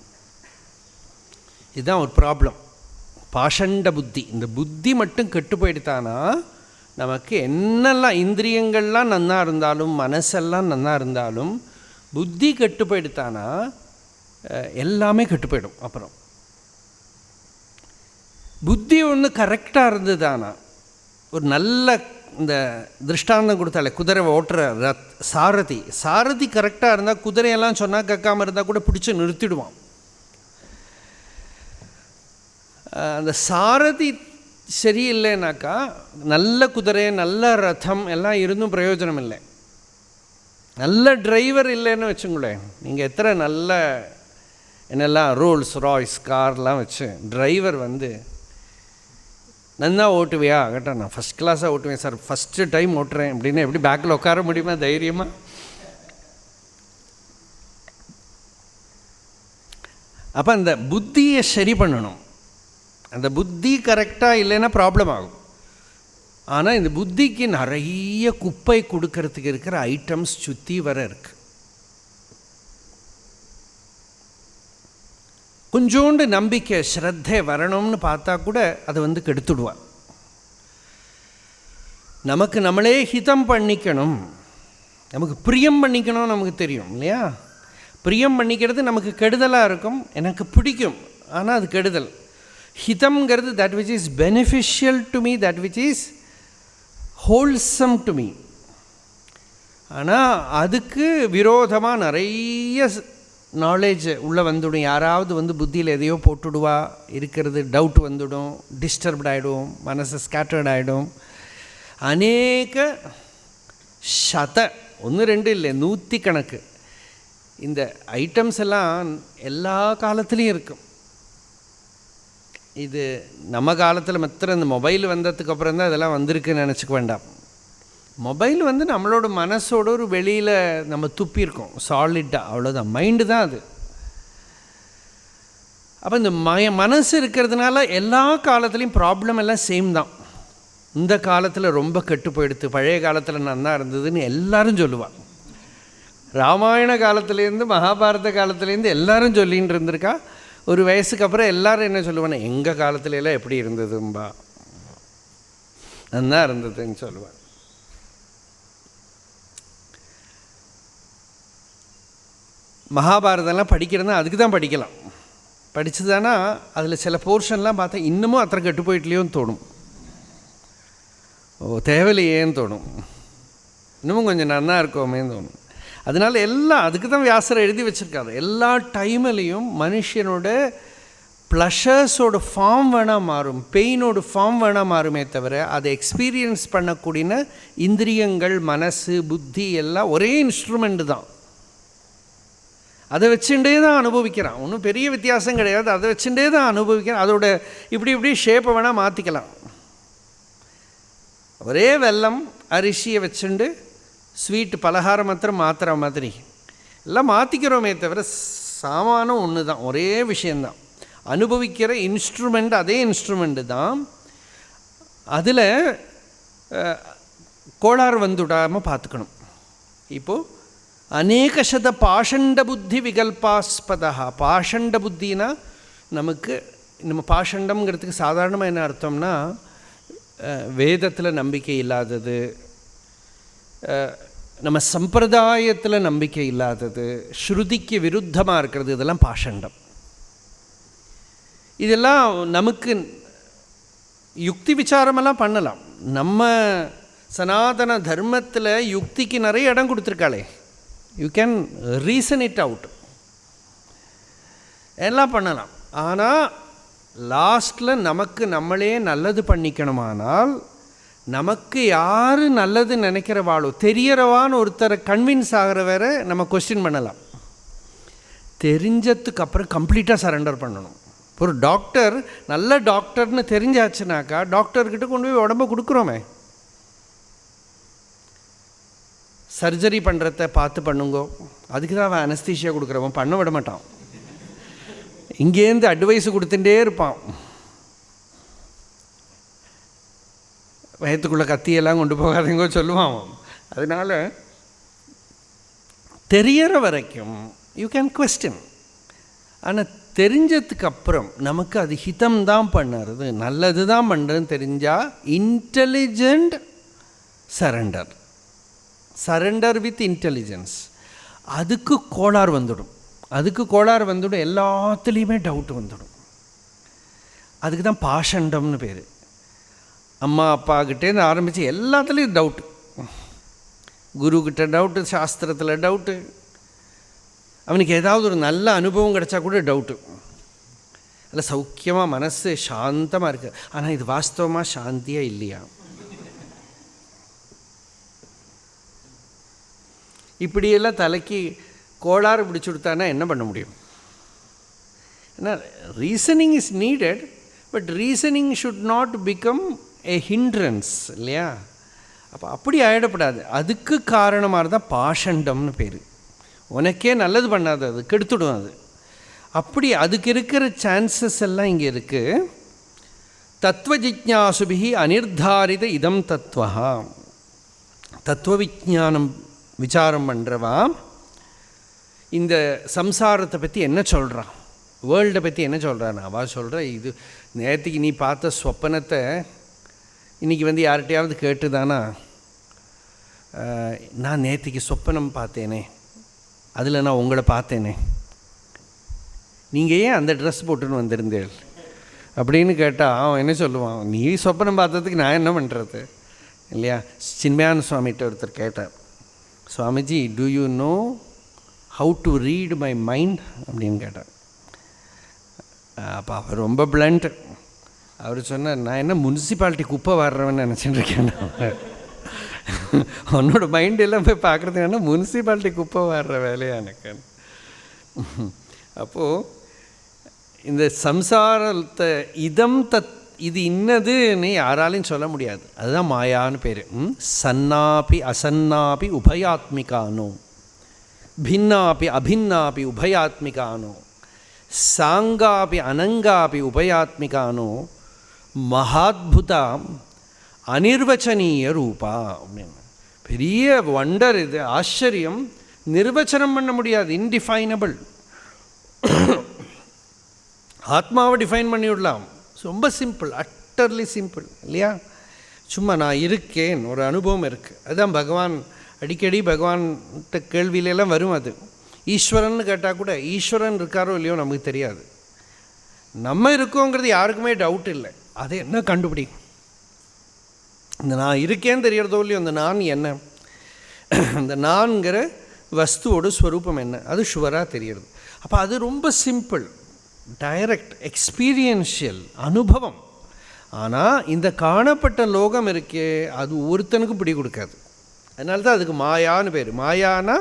இதுதான் ஒரு ப்ராப்ளம், பாஷண்ட புத்தி. இந்த புத்தி மட்டும் கெட்டு போயிடுத்தானா நமக்கு என்னெல்லாம் இந்திரியங்கள்லாம் நன்னா இருந்தாலும் மனசெல்லாம் நன்னா இருந்தாலும் புத்தி கெட்டு போயிடுத்தானா எல்லாமே கெட்டு போயிடும். அப்புறம் புத்தி ஒன்று கரெக்டாக இருந்ததுதானா ஒரு நல்ல இந்த திருஷ்டாந்தம் கொடுத்தாலே குதிரை ஓட்டுற சாரதி கரெக்டாக இருந்தால் குதிரையெல்லாம் சொன்னால் கேட்காமல் இருந்தால் கூட பிடிச்சி நிறுத்திடுவான். அந்த சாரதி சரியில்லைனாக்கா நல்ல குதிரை நல்ல ரதம் எல்லாம் இருந்தும் பிரயோஜனம் இல்லை. நல்ல டிரைவர் இல்லைன்னு வச்சுங்களேன், நீங்கள் எத்தனை நல்ல என்னெல்லாம் ரோல்ஸ் ராய்ஸ் கார்லாம் வச்சு டிரைவர் நன்னா ஓட்டுவியா கேட்டால் நான் ஃபஸ்ட் கிளாஸாக ஓட்டுவேன் சார், ஃபஸ்ட்டு டைம் ஓட்டுறேன் அப்படின்னு எப்படி பேக்கில் உட்கார முடியுமா தைரியமாக? அப்போ அந்த புத்தியை சரி பண்ணணும். அந்த புத்தி கரெக்டாக இல்லைன்னா ப்ராப்ளம் ஆகும். ஆனால் இந்த புத்திக்கு நிறைய குப்பை கொடுக்கறதுக்கு இருக்கிற ஐட்டம்ஸ் சுற்றி வர இருக்குது. கொஞ்சோண்டு நம்பிக்கை ஸ்ரத்தை வரணும்னு பார்த்தா கூட அதை கெடுத்துடுவாள். நமக்கு நம்மளே ஹிதம் பண்ணிக்கணும், நமக்கு பிரியம் பண்ணிக்கணும், நமக்கு தெரியும் இல்லையா? பிரியம் பண்ணிக்கிறது நமக்கு கெடுதலாக இருக்கும், எனக்கு பிடிக்கும் ஆனால் அது கெடுதல். ஹிதம்ங்கிறது that which is beneficial to me, that which is wholesome to me. ஆனால் அதுக்கு விரோதமாக நிறைய நாலேஜ் உள்ளே வந்துடும். யாராவது புத்தியில் எதையோ போட்டுடுவா, இருக்கிறது டவுட் வந்துடும், டிஸ்டர்ப்ட் ஆகிடும், மனசு ஸ்கேட்டர்ட் ஆகிடும். அநேக ஒன்று ரெண்டு இல்லை 100 கணக்கு இந்த ஐட்டம்ஸ் எல்லாம் எல்லா காலத்துலேயும் இருக்கும். இது நம்ம காலத்தில் மாத்திரம் இந்த மொபைல் வந்ததுக்கு அப்புறம் தான் இதெல்லாம் வந்திருக்குன்னு நினச்சிக்க வேண்டாம். மொபைல் நம்மளோட மனசோட ஒரு வெளியில் நம்ம துப்பியிருக்கோம் சாலிட்டாக, அவ்வளோதான். மைண்டு தான் அது. அப்போ இந்த மனசு இருக்கிறதுனால எல்லா காலத்துலேயும் ப்ராப்ளம் எல்லாம் சேம் தான். இந்த காலத்தில் ரொம்ப கெட்டு போயிடுத்து, பழைய காலத்தில் நன்னா இருந்ததுன்னு எல்லாரும் சொல்லுவாள். ராமாயண காலத்துலேருந்து மகாபாரத காலத்துலேருந்து எல்லாரும் சொல்லின்னு இருந்திருக்கா. ஒரு வயசுக்கு அப்புறம் எல்லோரும் என்ன சொல்லுவாங்க, எங்கள் காலத்துலலாம் எப்படி இருந்ததும்பா, நன்னா இருந்ததுன்னு சொல்லுவாள். மகாபாரதம்லாம் படிக்கிறதுனா அதுக்கு தான் படிக்கலாம். படித்ததானா அதில் சில போர்ஷன்லாம் பார்த்தா இன்னமும் அத்தனை கெட்டு போயிட்டுலையோன்னு தோணும், தேவையில்லையேன்னு தோணும், இன்னமும் கொஞ்சம் நன்னா இருக்கோமேன்னு தோணும். அதனால் எல்லாம் அதுக்கு தான் வியாசரை எழுதி வச்சுருக்காரு. எல்லா டைம்லேயும் மனுஷனோட ப்ளஷர்ஸோட ஃபார்ம் வேணால் மாறும், பெயினோட ஃபார்ம் வேணால் மாறுமே தவிர அதை எக்ஸ்பீரியன்ஸ் பண்ணக்கூடிய இந்திரியங்கள் மனசு புத்தி எல்லாம் ஒரே இன்ஸ்ட்ருமெண்ட்டு தான். அதை வச்சுட்டே தான் அனுபவிக்கிறான், ஒன்றும் பெரிய வித்தியாசம் கிடையாது. அதை வச்சுட்டே தான் அனுபவிக்கிறான். அதோட இப்படி ஷேப்பை வேணால் மாற்றிக்கலாம். ஒரே வெல்லம் அரிசியை வச்சுண்டு ஸ்வீட் பலகாரம் மாத்திரம் மாற்றுற மாதிரி எல்லாம் மாற்றிக்கிறோமே தவிர சாமானும் ஒன்று தான், ஒரே விஷயந்தான். அனுபவிக்கிற இன்ஸ்ட்ருமெண்ட் அதே இன்ஸ்ட்ருமெண்ட்டு தான். அதில் கோளாறு வந்துவிடாமல் பார்த்துக்கணும். இப்போது அநேகசத பாஷண்ட புத்தி விகல்பாஸ்பதா. பாஷண்ட புத்தினா நமக்கு நம்ம பாஷண்டம்ங்கிறதுக்கு சாதாரணமாக என்ன அர்த்தம்னா வேதத்தில் நம்பிக்கை இல்லாதது, நம்ம சம்பிரதாயத்தில் நம்பிக்கை இல்லாதது, ஸ்ருதிக்கு விருத்தமாக இருக்கிறது, இதெல்லாம் பாஷண்டம். இதெல்லாம் நமக்கு யுக்தி விசாரமெல்லாம் பண்ணலாம். நம்ம சனாதன தர்மத்தில் யுக்திக்கு நிறைய இடம் கொடுத்துருக்காளே, you can reason it out, எல்லாம் பண்ணலாம். ஆனால் லாஸ்ட்டில் நமக்கு நம்மளே நல்லது பண்ணிக்கணுமானால் நமக்கு யார் நல்லது நினைக்கிறவாளோ தெரியறவான்னு ஒருத்தரை கன்வின்ஸ் ஆகிற வேற நம்ம கொஸ்டின் பண்ணலாம். தெரிஞ்சதுக்கு அப்புறம் கம்ப்ளீட்டாக சரண்டர் பண்ணணும். ஒரு டாக்டர் நல்ல டாக்டர்னு தெரிஞ்சாச்சுனாக்கா டாக்டர்கிட்ட கொண்டு போய் உடம்பை கொடுக்குறோமே. சர்ஜரி பண்ணுறத பார்த்து பண்ணுங்கோ, அதுக்கு தான் அவன் அனஸ்தீஷியா கொடுக்குறவன் பண்ண விட மாட்டான், இங்கேருந்து அட்வைஸ் கொடுத்துட்டே இருப்பான். வயத்துக்குள்ளே கத்தியெல்லாம் கொண்டு போகாதீங்கோ சொல்லுவான். அதனால் தெரியற வரைக்கும் யூ கேன் கொஸ்டின். ஆனால் தெரிஞ்சதுக்கு அப்புறம் நமக்கு அது ஹிதம் தான் பண்ணுறது, நல்லது தான் பண்ணுறதுன்னு தெரிஞ்சால் intelligent surrender, surrender with intelligence. அதுக்கு கோளாறு வந்துடும், எல்லாத்துலேயுமே டவுட் வந்துடும். அதுக்கு தான் பாஷண்டம்னு பேர். அம்மா அப்பாக்கிட்டேருந்து ஆரம்பித்து எல்லாத்துலேயும் டவுட்டு, குருக்கிட்ட டவுட்டு, சாஸ்திரத்தில் டவுட்டு, அவனுக்கு ஏதாவது ஒரு நல்ல அனுபவம் கிடச்சா கூட டவுட்டு. அதில் சௌக்கியமாக மனசு சாந்தமாக இருக்குது. ஆனால் இது வாஸ்தவமாக சாந்தியாக இல்லையா? இப்படியெல்லாம் தலைக்கு கோளாறு பிடிச்சி கொடுத்தானா என்ன பண்ண முடியும்? ஏன்னா reasoning is needed, but reasoning should not become a hindrance இல்லையா? அப்போ அப்படி ஆகிடப்படாது. அதுக்கு காரணமாக தான் பாஷண்டம்னு பேர். உனக்கே நல்லது பண்ணாது, அது கெடுத்துடும். அது அப்படி அதுக்கு இருக்கிற சான்சஸ் எல்லாம் இங்கே இருக்குது. தத்துவ ஜிஜ்ஞாசுபிஹி அனிர்தாரித இதம் தத்துவா. தத்துவ விஜானம் விசாரம் பண்ணுறவா இந்த சம்சாரத்தை பற்றி என்ன சொல்கிறான், வேர்ல்டை பற்றி என்ன சொல்கிறான்? அவள் சொல்கிற இது நேற்றுக்கு நீ பார்த்த சொப்பனத்தை இன்றைக்கி வந்து யார்கிட்டையாவது கேட்டுதானா, நான் நேற்றுக்கு சொப்பனம் பார்த்தேனே, அதில் நான் உங்களை பார்த்தேனே, நீங்கள் ஏன் அந்த ட்ரெஸ் போட்டுன்னு வந்திருந்தேள் அப்படின்னு கேட்டால் அவன் என்ன சொல்லுவான்? நீ சொப்பனம் பார்த்ததுக்கு நான் என்ன பண்ணுறது இல்லையா? சின்மயான சுவாமிகிட்ட ஒருத்தர் கேட்டார், Swamiji do you know how to read my mind அப்படின்னு கேட்டார். அப்போ அவர் ரொம்ப பிளண்ட். அவர் சொன்னார், நான் என்ன முனிசிபாலிட்டி குப்பை வர்றவன்னு நினச்சிட்டு இருக்கேன், உன்னோட மைண்ட் எல்லாம் போய் பார்க்குறது என்ன முனிசிபாலிட்டி குப்பை வர்ற வேலையா எனக்கு. அப்போது இந்த சம்சாரத்தை இதம் இது இன்னதுன்னு யாராலையும் சொல்ல முடியாது. அதுதான் மாயான்னு பேர். சன்னாபி அசன்னாபி உபயாத்மிகானோ, பின்னாபி அபின்னாபி உபயாத்மிகானோ, சாங்காபி அனங்காபி உபயாத்மிகானோ, மகாத்புதா அனிர்வச்சனீய ரூபா அப்படின்னு. பெரிய வண்டர் இது, ஆச்சரியம். நிர்வச்சனம் பண்ண முடியாது, இன்டிஃபைனபிள். ஆத்மாவை டிஃபைன் பண்ணிவிடலாம், ரொம்ப சிம்பிள், அட்டர்லி சிம்பிள் இல்லையா? சும்மா நான் இருக்கேன், ஒரு அனுபவம் இருக்குது. அதுதான் பகவான் அடிக்கடி பகவான்கிட்ட கேள்வியிலெல்லாம் வரும். அது ஈஸ்வரன் கேட்டால் கூட ஈஸ்வரன் இருக்காரோ இல்லையோ நமக்கு தெரியாது. நம்ம இருக்கோங்கிறது யாருக்குமே டவுட் இல்லை. அதை என்ன கண்டுபிடி? இந்த நான் இருக்கேன்னு தெரியறதோ இல்லையோ, அந்த நான் என்ன, அந்த நான்கிற வஸ்துவோட ஸ்வரூபம் என்ன, அது ஷுவராக தெரியுது. அப்போ அது ரொம்ப சிம்பிள், டைரக்ட், எக்ஸ்பீரியன்ஷியல் அனுபவம். ஆனால் இந்த காணப்பட்ட லோகம் இருக்கே, அது ஒருத்தனுக்கும் பிடி கொடுக்காது. அதனால தான் அதுக்கு மாயான்னு பேர். மாயானா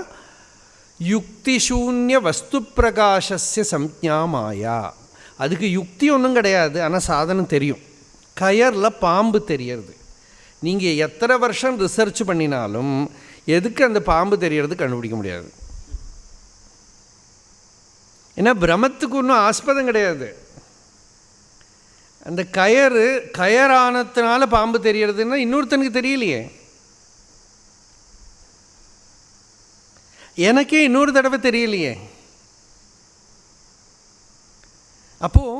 யுக்தி சூன்ய வஸ்து பிரகாசஸ்ய சம்ஞா மாயா. அதுக்கு யுக்தி ஒன்றும் கிடையாது, ஆனால் சாதனம் தெரியும். கயரில் பாம்பு தெரியறது. நீங்கள் எத்தனை வருஷம் ரிசர்ச் பண்ணினாலும் எதுக்கு அந்த பாம்பு தெரியறது கண்டுபிடிக்க முடியாது. ஏன்னா பிரமத்துக்கு ஒன்றும் ஆஸ்பதம் கிடையாது. அந்த கயரானத்தினால பாம்பு தெரியறதுன்னா இன்னொருத்தனுக்கு தெரியலையே. எனக்கே இன்னொரு தடவை தெரியலையே. அப்போது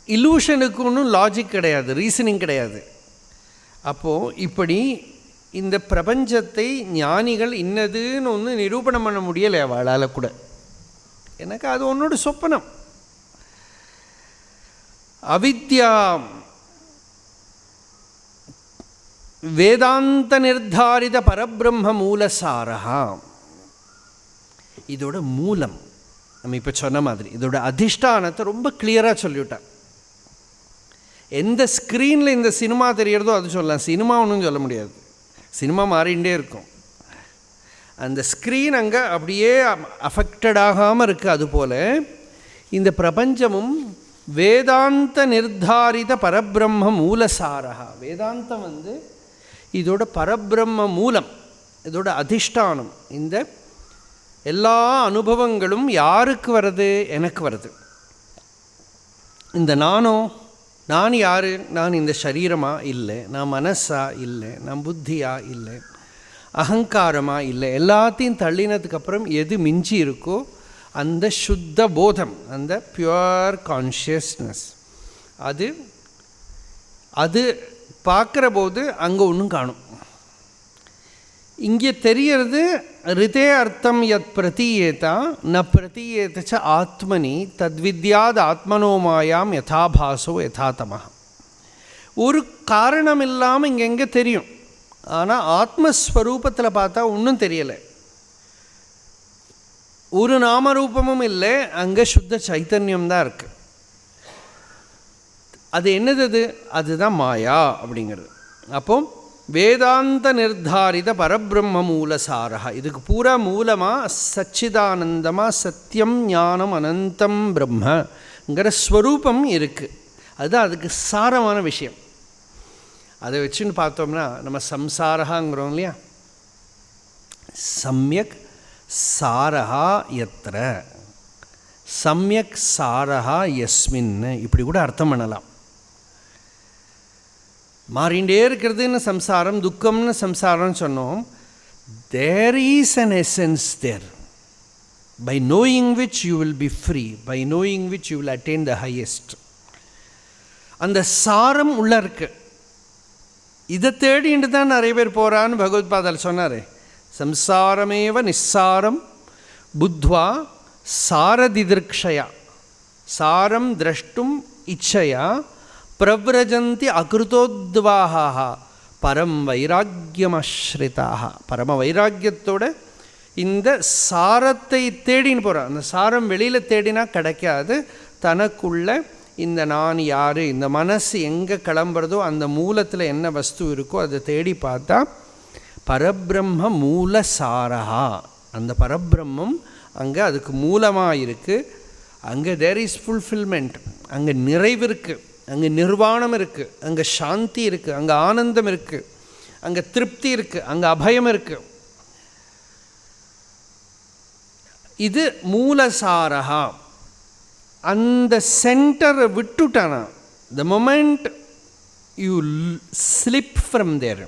இலூஷனுக்கு ஒன்றும் லாஜிக் கிடையாது, ரீசனிங் கிடையாது. அப்போது இப்படி இந்த பிரபஞ்சத்தை ஞானிகள் இன்னதுன்னு ஒன்று நிரூபணம் பண்ண முடியலை அவளால் கூட. எனக்கு அது ஒன்னோட சொப்பனம். அவித்யா வேதாந்த நிர்தாரித பரபிரம்ம மூலசாரா. இதோட மூலம் நம்ம இப்போ சொன்ன மாதிரி இதோட அதிஷ்டானத்தை ரொம்ப கிளியராக சொல்லிவிட்டான். எந்த ஸ்க்ரீனில் இந்த சினிமா தெரியறதோ அது சொல்லலாம், சினிமா ஒன்றும் சொல்ல முடியாது, சினிமா மாறிகிட்டே இருக்கும். அந்த ஸ்க்ரீன் அங்கே அப்படியே அஃபெக்டட் ஆகாமல் இருக்குது. அதுபோல் இந்த பிரபஞ்சமும் வேதாந்த நிர்தாரித பரபிரம்ம மூலசாரா. வேதாந்தம் இதோட பரபிரம்ம மூலம், இதோட அதிஷ்டானம். இந்த எல்லா அனுபவங்களும் யாருக்கு வருது? எனக்கு வருது. இந்த நான் யார்? நான் இந்த சரீரமா இல்லை, நான் மனசா இல்லை, நான் புத்தியா இல்லை, அகங்காரமாக இல்லை. எல்லாத்தையும் தள்ளினதுக்கப்புறம் எது மிஞ்சி இருக்கோ அந்த சுத்த போதம், அந்த பியூர் கான்ஷியஸ்னஸ், அது பார்க்குற போது அங்கே ஒன்றும் காணும். இங்கே தெரியறது ரிதே அர்த்தம் யத் பிரதீயேதா ந பிரதீயேத ஆத்மனி தத்வித்யாத் ஆத்மனோமாயாம் யதாபாசோ யதாதமஹ. ஒரு காரணம் இல்லாமல் இங்கெங்கே தெரியும். ஆனால் ஆத்மஸ்வரூபத்தில் பார்த்தா ஒன்றும் தெரியலை. ஒரு நாமரூபமும் இல்லை, அங்கே சுத்த சைத்தன்யம்தான் இருக்குது. அது என்னது? அதுதான் மாயா அப்படிங்கிறது. அப்போ வேதாந்த நிர்தாரித பரபிரம்ம மூலசாரா, இதுக்கு பூரா மூலமாக சச்சிதானந்தமாக சத்தியம் ஞானம் அனந்தம் பிரம்மங்கிற ஸ்வரூபம் இருக்குது. அதுதான் அதுக்கு சாரமான விஷயம். அதை வச்சுன்னு பார்த்தோம்னா நம்ம சம்சாரங்கிறோம் இல்லையா, சம்யக் சாரஹா யத்ர சம்யக் சாரஹா யஸ்மின், இப்படி கூட அர்த்தம் பண்ணலாம். மாறிண்டே இருக்கிறதுன்னு சம்சாரம், துக்கம்னு சம்சாரம்னு சொன்னோம். There is an essence there, by knowing which you will be free, by knowing which you will attain the highest. அந்த சாரம் உள்ள இருக்கு. இதை தேடிட்டு தான் நிறைய பேர் போகிறான்னு பகவத்பாதால் சொன்னார். சம்சாரமேவ நிஸ்ஸாரம் புத்வா சாரதிதிர்க்ஷயா சாரம் திரஷ்டும் இச்சையா பிரவ்ரஜந்தி அகிருதோத்வாஹாக பரம் வைராக்கியமஸ்ரிதாக. பரம வைராக்கியத்தோட இந்த சாரத்தை தேடின்னு போகிறான். அந்த சாரம் வெளியில் தேடினா கிடைக்காது. தனக்குள்ள இந்த நான் யார், இந்த மனசு எங்கே கிளம்புறதோ அந்த மூலத்தில் என்ன வஸ்து இருக்கோ அதை தேடி பார்த்தா பரபிரம்ம மூலசாரா, அந்த பரபிரம்மம் அங்கே அதுக்கு மூலமாக இருக்குது. அங்கே தேர் இஸ் ஃபுல்ஃபில்மெண்ட், அங்கே நிறைவு இருக்குது, அங்கே நிர்வாணம் இருக்குது, அங்கே சாந்தி இருக்குது, அங்கே ஆனந்தம் இருக்குது, அங்கே திருப்தி இருக்குது, அங்கே அபயம் இருக்குது. இது மூலசாரா. அந்த சென்டரை விட்டுட்டானா, the moment you slip from there,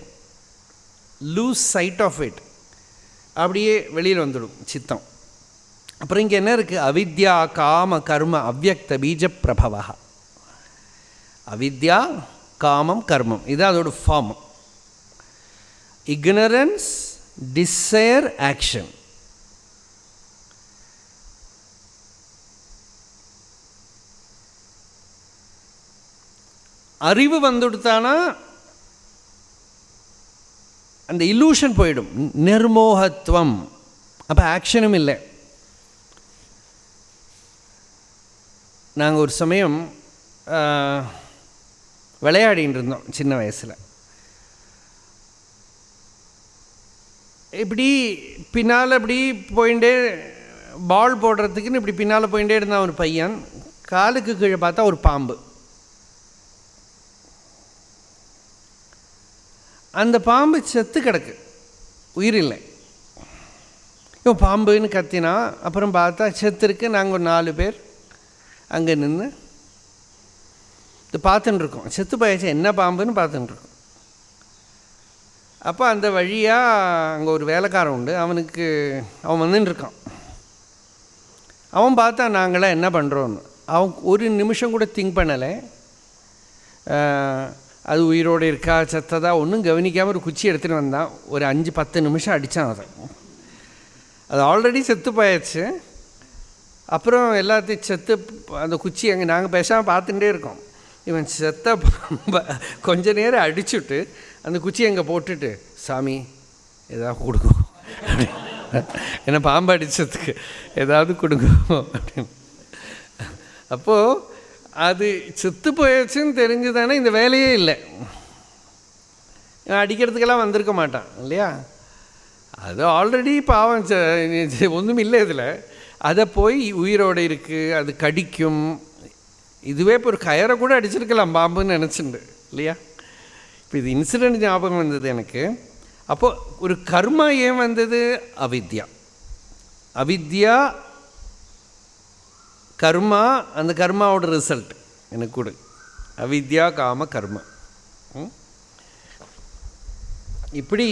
lose sight of it, அப்படியே வெளியில் வந்துடும் சித்தம். அப்புறம் இங்கே என்ன இருக்குது? அவித்யா காம கர்ம அவ்யக்த பீஜ பிரபவா. அவித்யா காமம் கர்மம், இது அதோட ஃபார்ம். Ignorance, desire, action. அறிவு வந்துடுத்தானா அந்த இல்லூஷன் போயிடும், நிர்மோகத்துவம். அப்போ ஆக்ஷனும் இல்லை. நாங்கள் ஒரு சமயம் விளையாடின்னு இருந்தோம் சின்ன வயசில். இப்படி பின்னால் இப்படி போயிட்டே பால் போடுறதுக்குன்னு இப்படி பின்னால் போயிட்டே இருந்தான் ஒரு பையன். காலுக்கு கீழே பார்த்தா ஒரு பாம்பு. அந்த பாம்பு செத்து கிடக்கு, உயிர் இல்லை. இவன் பாம்புன்னு கத்தினா. அப்புறம் பார்த்தா செத்து இருக்கு. நாங்கள் ஒரு 4 பேர் அங்கே நின்று இது பார்த்துட்டுருக்கோம். செத்து போயாச்சு, என்ன பாம்புன்னு பார்த்துட்டுருக்கோம். அப்போ அந்த வழியாக அங்கே ஒரு வேலைக்காரன் உண்டு, அவன் வந்துட்டுருக்கான். அவன் பார்த்தா நாங்களாம் என்ன பண்ணுறோன்னு. அவன் ஒரு நிமிஷம் கூட திங்க் பண்ணலை. அது உயிரோடு இருக்கா செத்ததா ஒன்றும் கவனிக்காமல் ஒரு குச்சி எடுத்துகிட்டு வந்தான். ஒரு 5-10 நிமிஷம் அடித்தான். அது ஆல்ரெடி செத்து போயாச்சு. அப்புறம் எல்லாத்தையும் செத்து அந்த குச்சி அங்கே நாங்கள் பேசாமல் பார்த்துட்டே இருக்கோம். இவன் செத்த கொஞ்ச நேரம் அடிச்சுட்டு அந்த குச்சி அங்கே போட்டுட்டு, சாமி ஏதாவது கொடுக்கும் ஏன்னா பாம்பு அடித்ததுக்கு ஏதாவது கொடுக்கும் அப்படின்னு. அப்போது அது செத்து போயாச்சுன்னு தெரிஞ்சு தானே இந்த வேலையே இல்லை. அடிக்கிறதுக்கெல்லாம் வந்திருக்க மாட்டான் இல்லையா. அது ஆல்ரெடி பாவம் ஒன்றும் இல்லை இதில். அதை போய் உயிரோடு இருக்குது, அது கடிக்கும். இதுவே இப்போ ஒரு கயரை கூட அடிச்சிருக்கலாம் பாம்புன்னு நினச்சிண்டு இல்லையா. இப்போ இது இன்சிடெண்ட் ஞாபகம் வந்தது எனக்கு. அப்போது ஒரு கர்மா ஏன் வந்தது? அவித்யா. அவித்யா கர்மா, அந்த கர்மாவோட ரிசல்ட் எனக்கு கொடு. அவித்யா காம கர்மா. இப்படி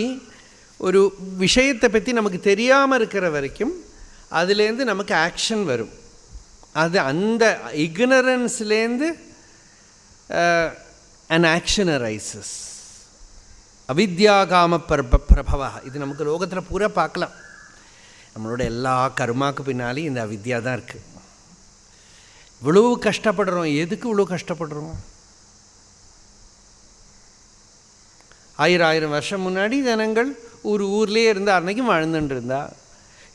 ஒரு விஷயத்தை பற்றி நமக்கு தெரியாமல் இருக்கிற வரைக்கும் அதுலேருந்து நமக்கு ஆக்ஷன் வரும். அது அந்த இக்னரன்ஸ்லேருந்து an action arises. அவித்யா காம பிரபவா. இது நமக்கு லோகத்தில் பூரா பார்க்கலாம். நம்மளோட எல்லா கர்மாவுக்கு பின்னாலே இந்த அவித்யா தான் இருக்குது. இவ்வளோ கஷ்டப்படுறோம். எதுக்கு இவ்வளோ கஷ்டப்படுறோம்? 1000 வருஷம் முன்னாடி ஜனங்கள் ஊர்லேயே இருந்தால் அன்றைக்கும் வாழ்ந்துட்டு இருந்தா.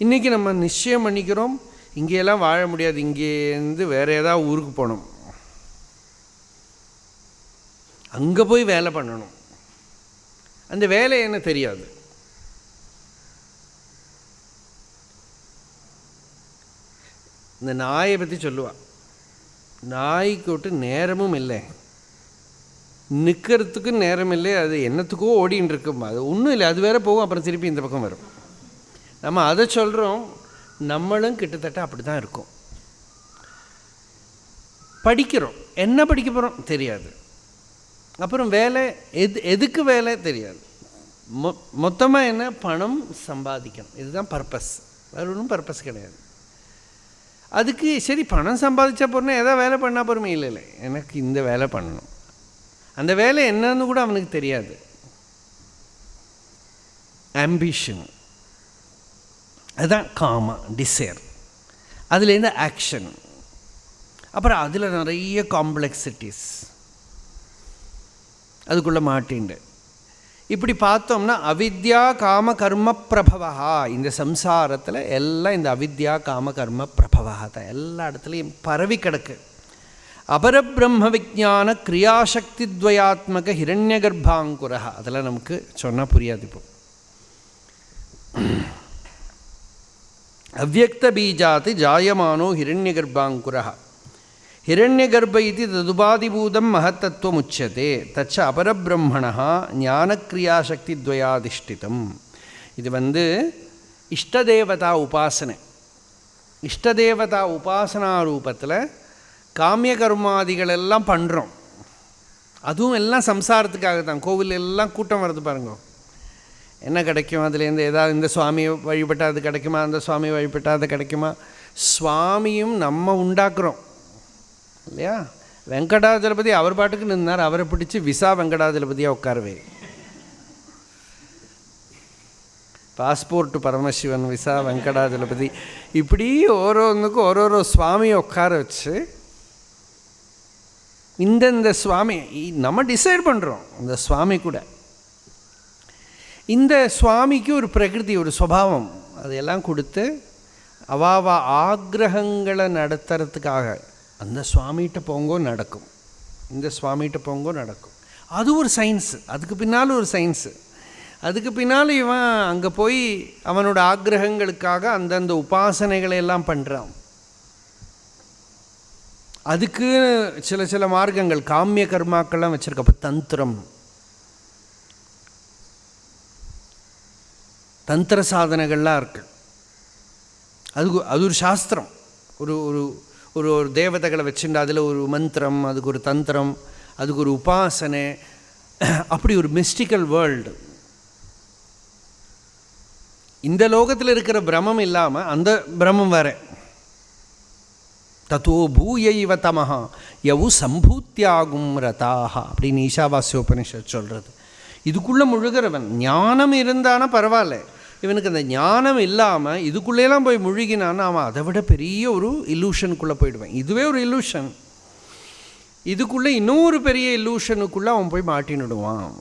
இன்றைக்கி நம்ம நிச்சயம் பண்ணிக்கிறோம், இங்கேயெல்லாம் வாழ முடியாது, இங்கேருந்து வேறு ஏதாவது ஊருக்கு போகணும், அங்கே போய் வேலை பண்ணணும். அந்த வேலை என்ன தெரியாது. இந்த நாயை பற்றி சொல்லுவாள், நாய்க்கு விட்டு நேரமும் இல்லை, நிற்கிறதுக்கு நேரம் இல்லை, அது என்னத்துக்கோ ஓடின்னு இருக்கும், அது ஒன்றும் இல்லை, அது வேற போகும், அப்புறம் திருப்பி இந்த பக்கம் வரும். நம்ம அதை சொல்கிறோம், நம்மளும் கிட்டத்தட்ட அப்படி தான் இருக்கும். படிக்கிறோம், என்ன படிக்க போகிறோம் தெரியாது, அப்புறம் வேலை எதுக்கு வேலை தெரியாது. மொத்தமாக என்ன, பணம் சம்பாதிக்கணும், இதுதான் பர்பஸ், வேறு ஒன்றும் பர்பஸ் கிடையாது. அதுக்கு சரி பணம் சம்பாதிச்சா போகிறேன்னா எதாவது வேலை பண்ணால் போகிறோமே, இல்லை எனக்கு இந்த வேலை பண்ணணும், அந்த வேலை என்னன்னு கூட அவனுக்கு தெரியாது. ஆம்பிஷன், அதுதான் காமா, டிசைர், அதுலேருந்து ஆக்ஷன், அப்புறம் அதில் நிறைய காம்ப்ளெக்சிட்டிஸ் அதுக்குள்ளே மாட்டிண்டு. இப்படி பார்த்தோம்னா அவித்யா காம கர்ம பிரபவா, இந்த சம்சாரத்தில் எல்லாம் இந்த அவித்யா காம கர்ம பிரபவா தான் எல்லா இடத்துலையும் பரவி கிடக்கு. அபரபிரம்ம விஜான கிரியாசக்தி துவயாத்மக ஹிரண்ய கர்ப்பாங்குரா, அதெல்லாம் நமக்கு சொன்னால் புரியாது. இப்போ அவ்யக்த பீஜாத் ஜாயமானோ ஹிரண்ய கர்ப்பாங்குரா, ஹிரண்ய கர்ப்ப இது ததுபாதிபூதம் மகத்தத்துவம் உச்சதே, தச்ச அபரபிரம்மண ஞானக்ரியாசக்தி துவயாதிஷ்டிதம். இது இஷ்டதேவதா உபாசனை. இஷ்டதேவதா உபாசனா ரூபத்தில் காமிய கர்மாதிகள் எல்லாம் பண்ணுறோம். அதுவும் எல்லாம் சம்சாரத்துக்காக தான். கோவில் எல்லாம் கூட்டம் வருது பாருங்க, என்ன கிடைக்கும் அதுலேருந்து? ஏதாவது இந்த சுவாமியை வழிபட்டால் அது கிடைக்குமா, அந்த சுவாமியை வழிபட்டால் அது கிடைக்குமா? சுவாமியும் நம்ம உண்டாக்குறோம் இல்லையா? வெங்கடாஜலபதி அவர் பாட்டுக்கு நின்றார், அவரை பிடிச்சி விசா வெங்கடாஜலபதியாக உட்காரவே. பாஸ்போர்ட்டு பரமசிவன், விசா வெங்கடாஜலபதி, இப்படி ஓரோன்னுக்கும் ஒரு சுவாமியை உட்கார வச்சு இந்த சுவாமி நம்ம டிசைட் பண்ணுறோம். இந்த சுவாமி கூட, இந்த சுவாமிக்கு ஒரு பிரகிருதி, ஒரு சுபாவம், அதையெல்லாம் கொடுத்து அவாவா ஆக்ரகங்களை நடத்துறதுக்காக அந்த சுவாமிகிட்ட போங்கோ நடக்கும், இந்த சுவாமிகிட்ட போங்கோ நடக்கும். அது ஒரு சயின்ஸு, அதுக்கு பின்னால் ஒரு சயின்ஸு. அதுக்கு பின்னால் இவன் அங்கே போய் அவனோட ஆக்ரகங்களுக்காக அந்தந்த உபாசனைகளை எல்லாம் பண்ணுறான். அதுக்கு சில மார்க்கங்கள், காமிய கர்மாக்கள்லாம் வச்சுருக்க. அப்போ தந்திர சாதனைகள்லாம் இருக்குது. அது ஒரு சாஸ்திரம். ஒரு ஒரு ஒரு தேவதைகளை வச்சுட்டு அதில் ஒரு மந்திரம், அதுக்கு ஒரு தந்திரம், அதுக்கு ஒரு உபாசனை, அப்படி ஒரு மிஸ்டிக்கல் வேர்ல்டு. இந்த லோகத்தில் இருக்கிற பிரமம் இல்லாமல் அந்த பிரமம் வேற. தத்தோ பூயைவ தமஹா யவு சம்பூத்தியாகும் ரதாக அப்படின்னு ஈஷாவாஸ்யோபனிஷத் சொல்கிறது. இதுக்குள்ளே முழுகிறவன் ஞானம் இருந்தானா பரவாயில்ல, இவனுக்கு அந்த ஞானம் இல்லாமல் இதுக்குள்ளேலாம் போய் முழுகினான்னு அவன் அதை விட பெரிய ஒரு இல்லூஷனுக்குள்ளே போயிடுவான். இதுவே ஒரு இல்லூஷன், இதுக்குள்ளே இன்னொரு பெரிய இல்லூஷனுக்குள்ளே அவன் போய் மாட்டினுடுவான்.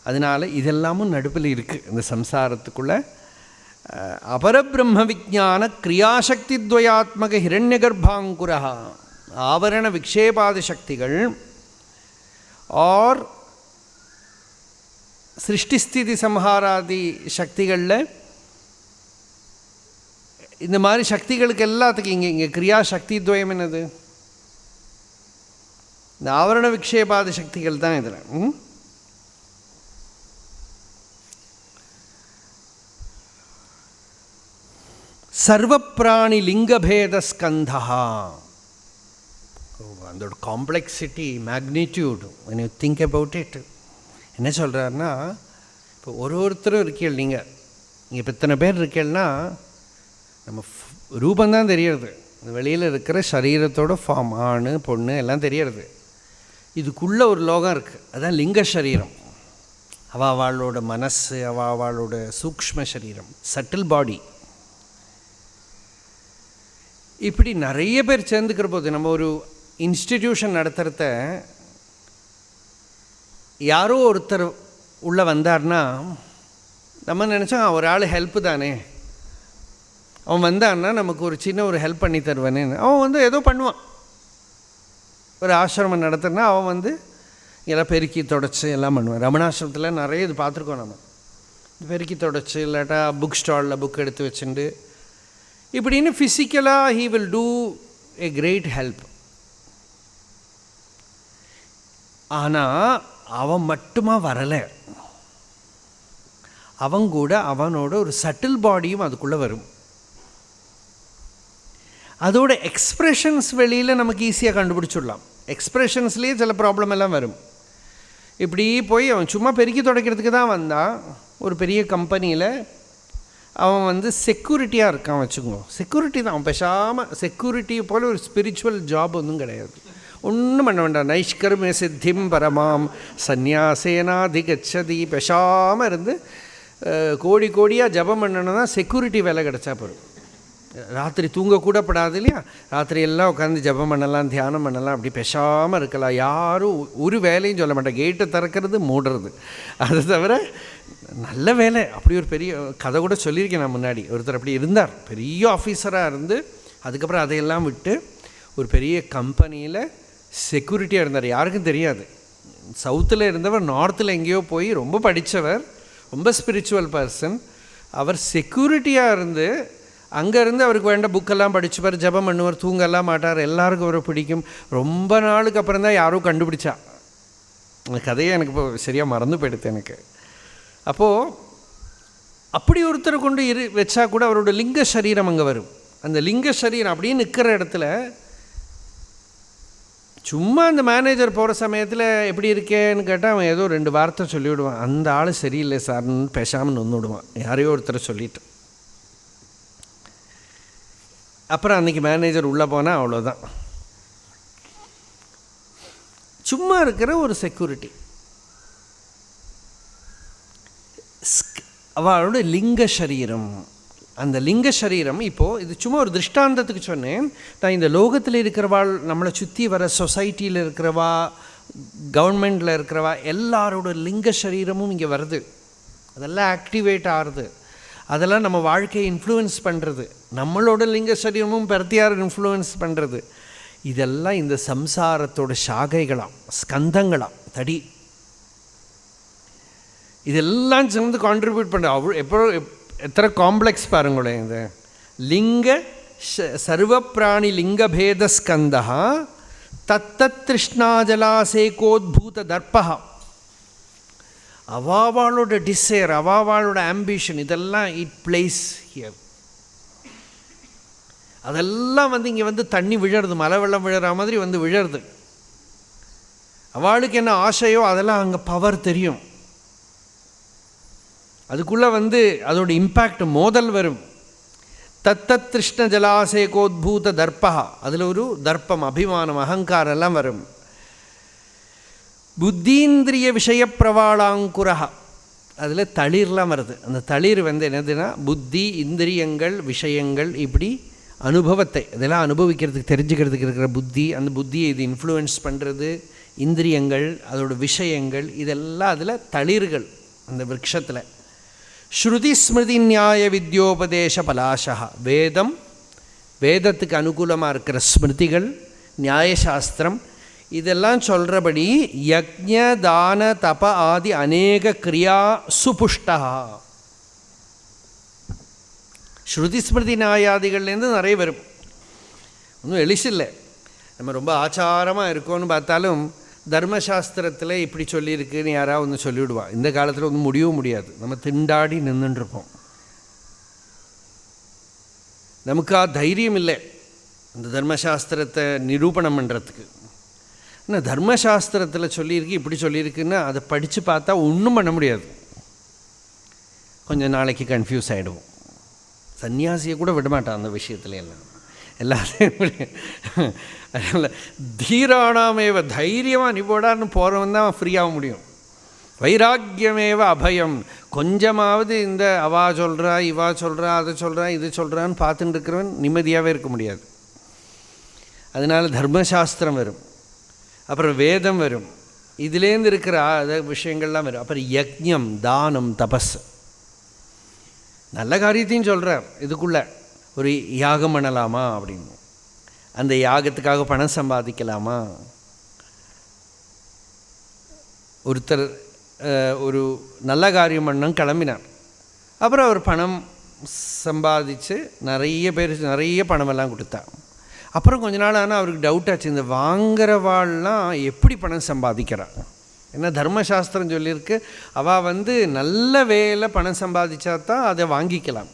அதனால் இதெல்லாமும் நடுப்பில் இருக்குது இந்த சம்சாரத்துக்குள்ளே. அபரபிரம்ம விஜான கிரியாசக்தி துவயாத்மக ஹிரண்ய கர்ப்பாங்குரா, ஆவரண விக்ஷேபாதி சக்திகள் ஆர் சிருஷ்டிஸ்திதி சம்ஹாராதி சக்திகளில், இந்த மாதிரி சக்திகளுக்கு எல்லாத்துக்கும் இங்கே கிரியாசக்தி துவயம் என்னது? இந்த ஆவரண விக்ஷேபாதி சக்திகள் தான் இதில். சர்வப்பிராணி லிங்கபேத ஸ்கந்தா, அதோட complexity, magnitude, when you think about it. என்ன சொல்கிறாருன்னா, இப்போ ஒருத்தரும் இருக்கீள், நீங்கள் இப்போ இத்தனை பேர் இருக்கீள்னா நம்ம ரூபந்தான் தெரியறது, வெளியில் இருக்கிற சரீரத்தோட ஃபார்ம், ஆண் பொண்ணு எல்லாம் தெரியறது. இதுக்குள்ளே ஒரு லோகம் இருக்குது, அதுதான் லிங்க சரீரம். அவளோட மனசு, அவளோட சூக்ஷ்ம சரீரம், சட்டில் பாடி. இப்படி நிறைய பேர் சேர்ந்துக்கிற போது நம்ம ஒரு இன்ஸ்டிடியூஷன் நடத்துகிறத யாரோ ஒருத்தர் உள்ளே வந்தார்னா நம்ம நினச்சோம் ஒரு ஆள் ஹெல்ப்பு தானே, அவன் வந்தான்னா நமக்கு ஒரு சின்ன ஒரு ஹெல்ப் பண்ணி தருவானேன்னு. அவன் ஏதோ பண்ணுவான். ஒரு ஆசிரமம் நடத்துனா அவன் எல்லாம் பெருக்கி தொடச்சி எல்லாம் பண்ணுவான். ரமணாசிரமத்தில் நிறைய இது பார்த்துருக்கோம். நம்ம பெருக்கி தொடச்சி இல்லாட்டா புக் ஸ்டாலில் புக் எடுத்து வச்சுட்டு இப்படின்னு ஃபிசிக்கலாக he will do a great help. ஆனால் அவன் மட்டுமா வரலை, கூட அவனோட ஒரு சட்டில் பாடியும் அதுக்குள்ளே வரும். அதோட எக்ஸ்ப்ரெஷன்ஸ் வெளியில் நமக்கு ஈஸியாக கண்டுபிடிச்சிடலாம். எக்ஸ்ப்ரெஷன்ஸ்லேயே சில ப்ராப்ளம் எல்லாம் வரும். இப்படி போய் அவன் சும்மா பெருக்கி தொடக்கிறதுக்கு தான் வந்தான். ஒரு பெரிய கம்பெனியில் அவன் செக்யூரிட்டியாக இருக்கான் வச்சுக்கோங்க. செக்யூரிட்டி தான், அவன் பேசாமல் செக்யூரிட்டி போல் ஒரு ஸ்பிரிச்சுவல் ஜாப் ஒன்றும் கிடையாது. ஒன்றும் பண்ண வேண்டாம். நைஷ்கர்மே சித்திம் பரமாம் சந்நியாசேனாதிகச்சதி. பேசாமல் இருந்து கோடி கோடியாக ஜபம் பண்ணணுன்னா செக்யூரிட்டி வேலை கிடச்சா போதும். ராத்திரி தூங்கக்கூடப்படாது இல்லையா, ராத்திரி எல்லாம் உட்காந்து ஜபம் பண்ணலாம், தியானம் பண்ணலாம், அப்படி பேசாமல் இருக்கலாம். யாரும் ஒரு வேலையும் சொல்ல மாட்டேன். கேட்டை திறக்கிறது மூடுறது, அது தவிர நல்ல வேலை. அப்படி ஒரு பெரிய கதை கூட சொல்லியிருக்கேன் நான் முன்னாடி. ஒருத்தர் அப்படி இருந்தார், பெரிய ஆஃபீஸராக இருந்து அதுக்கப்புறம் அதையெல்லாம் விட்டு ஒரு பெரிய கம்பெனியில் செக்யூரிட்டியாக இருந்தார். யாருக்கும் தெரியாது. சவுத்தில் இருந்தவர் நார்த்தில் எங்கேயோ போய் ரொம்ப படித்தவர், ரொம்ப ஸ்பிரிச்சுவல் பர்சன். அவர் செக்யூரிட்டியாக இருந்து அங்கேருந்து அவருக்கு வேண்ட புக்கெல்லாம் படிச்சுப்பார், ஜபம் பண்ணுவார், தூங்கெல்லாம் மாட்டார். எல்லாருக்கும் அவரை பிடிக்கும். ரொம்ப நாளுக்கு அப்புறம் தான் யாரும் கண்டுபிடிச்சா. அந்த கதையை எனக்கு இப்போ சரியாக மறந்து போயிடுது எனக்கு. அப்போது அப்படி ஒருத்தரை கொண்டு வச்சா கூட அவரோட லிங்க சரீரம் அங்கே வரும். அந்த லிங்க சரீரம் அப்படியே நிற்கிற இடத்துல சும்மா அந்த மேனேஜர் போகிற சமயத்தில் எப்படி இருக்கேன்னு கேட்டால் அவன் ஏதோ 2 வார்த்தை சொல்லிவிடுவான். அந்த ஆள் சரியில்லை சார்னு பேசாமல் விடுவான், யாரையோ ஒருத்தரை சொல்லிட்டு. அப்புறம் அன்றைக்கி மேனேஜர் உள்ளே போனால் அவ்வளோதான். சும்மா இருக்கிற ஒரு செக்யூரிட்டி. அவளோட லிங்க சரீரம், அந்த லிங்க சரீரம். இப்போது இது சும்மா ஒரு திருஷ்டாந்தத்துக்கு சொன்னேன். நான் இந்த லோகத்தில் இருக்கிறவாள், நம்மளை சுற்றி வர சொசைட்டியில் இருக்கிறவா, கவர்மெண்டில் இருக்கிறவா, எல்லாரோட லிங்க சரீரமும் இங்கே வருது. அதெல்லாம் ஆக்டிவேட் ஆகுது. அதெல்லாம் நம்ம வாழ்க்கையை இன்ஃப்ளூயன்ஸ் பண்ணுறது. நம்மளோட லிங்க சரீரமும் பிரத்தியார் இன்ஃப்ளூயன்ஸ் பண்ணுறது. இதெல்லாம் இந்த சம்சாரத்தோட சாகைகளாம், ஸ்கந்தங்களாம், தடி. இதெல்லாம் சேர்ந்து கான்ட்ரிபியூட் பண்ணுற எப்போ எத்தனை காம்ப்ளெக்ஸ் பாருங்களேன். இது லிங்க சர்வப்பிராணி லிங்கபேத ஸ்கந்தா தத்தத் திருஷ்ணாஜலாசேகோத்பூத தர்ப்பா. அவாவாளோட டிசைர், அவாவாளோட ஆம்பிஷன், இதெல்லாம் இட் பிளேஸ் ஹியர். அதெல்லாம் இங்கே தண்ணி விழறது, மழை வெள்ளம் விழுற மாதிரி விழறது. அவளுக்கு என்ன ஆசையோ அதெல்லாம் அங்கே பவர் தெரியும். அதுக்குள்ளே அதோட இம்பேக்ட் மோதல் வரும். தத்தத் திருஷ்ண ஜலாசேகோத்பூத தர்ப்பா. அதில் ஒரு தர்ப்பம், அபிமானம், அகங்காரம் எல்லாம் வரும். புத்தீந்திரிய விஷய பிரவாளாங்குரா. அதில் தளிர்லாம் வருது. அந்த தளிர் என்னதுன்னா புத்தி, இந்திரியங்கள், விஷயங்கள், இப்படி அனுபவத்தை இதெல்லாம் அனுபவிக்கிறதுக்கு, தெரிஞ்சுக்கிறதுக்கு இருக்கிற புத்தி. அந்த புத்தியை இது இன்ஃப்ளூயன்ஸ் பண்ணுறது. இந்திரியங்கள், அதோட விஷயங்கள், இதெல்லாம் அதில் தளிர்கள் அந்த விரக்ஷத்தில். ஸ்ருதி ஸ்மிருதி நியாய வித்யோபதேச பலாசா. வேதம், வேதத்துக்கு அனுகூலமாக இருக்கிற ஸ்மிருதிகள், நியாயசாஸ்திரம், இதெல்லாம் சொல்கிறபடி யக்ஞ தான தப ஆதி அநேக கிரியா சுபுஷ்டா. ஸ்ருதி ஸ்மிருதி நியாயாதிகள்லேருந்து நிறைய வரும். ஒன்றும் எளிசில்லை. நம்ம ரொம்ப ஆச்சாரமாக இருக்கோன்னு பார்த்தாலும் தர்மசாஸ்திரத்தில் இப்படி சொல்லியிருக்குன்னு யாராவது ஒன்று சொல்லிவிடுவான். இந்த காலத்தில் ஒன்றும் முடியவும் முடியாது. நம்ம திண்டாடி நின்றுருப்போம். நமக்கா தைரியம் இல்லை அந்த தர்மசாஸ்திரத்தை நிரூபணம் பண்ணுறதுக்கு. ஆனால் தர்மசாஸ்திரத்தில் சொல்லியிருக்கு, இப்படி சொல்லியிருக்குன்னா அதை படித்து பார்த்தா ஒன்றும் பண்ண முடியாது. கொஞ்சம் நாளைக்கு கன்ஃபியூஸ் ஆகிடுவோம். சன்னியாசியை கூட விடமாட்டான் அந்த விஷயத்துல எல்லாம். எல்லாத்தையும் அதனால் தீராணாமேவ, தைரியமாக நீ போடான்னு போகிறவன் தான் ஃப்ரீயாக முடியும். வைராக்கியமேவ அபயம். கொஞ்சமாவது இந்த அவா சொல்கிறா, இவா சொல்கிறா, அதை சொல்கிறா, இது சொல்கிறான்னு பார்த்துட்டு இருக்கிறவன் நிம்மதியாகவே இருக்க முடியாது. அதனால் தர்மசாஸ்திரம் வரும், அப்புறம் வேதம் வரும், இதுலேருந்து இருக்கிற விஷயங்கள்லாம் வரும். அப்புறம் யஜ்ஞம், தானம், தபஸ், நல்ல காரியத்தையும் சொல்கிறார். இதுக்குள்ளே ஒரு யாகம் பண்ணலாமா அப்படின்னு, அந்த யாகத்துக்காக பணம் சம்பாதிக்கலாமா. ஒருத்தர் ஒரு நல்ல காரியம் பண்ணணும் கிளம்பினார். அப்புறம் அவர் பணம் சம்பாதிச்சு நிறைய பணமெல்லாம் கொடுத்தார். அப்புறம் கொஞ்ச நாள் ஆனால் அவருக்கு டவுட் ஆச்சு, இந்த வாங்குறவாள்லாம் எப்படி பணம் சம்பாதிக்கிறாள். ஏன்னா தர்மசாஸ்திரம் சொல்லியிருக்கு, அவள் நல்ல வேலை பணம் சம்பாதிச்சா தான் அதை வாங்கிக்கலாம்.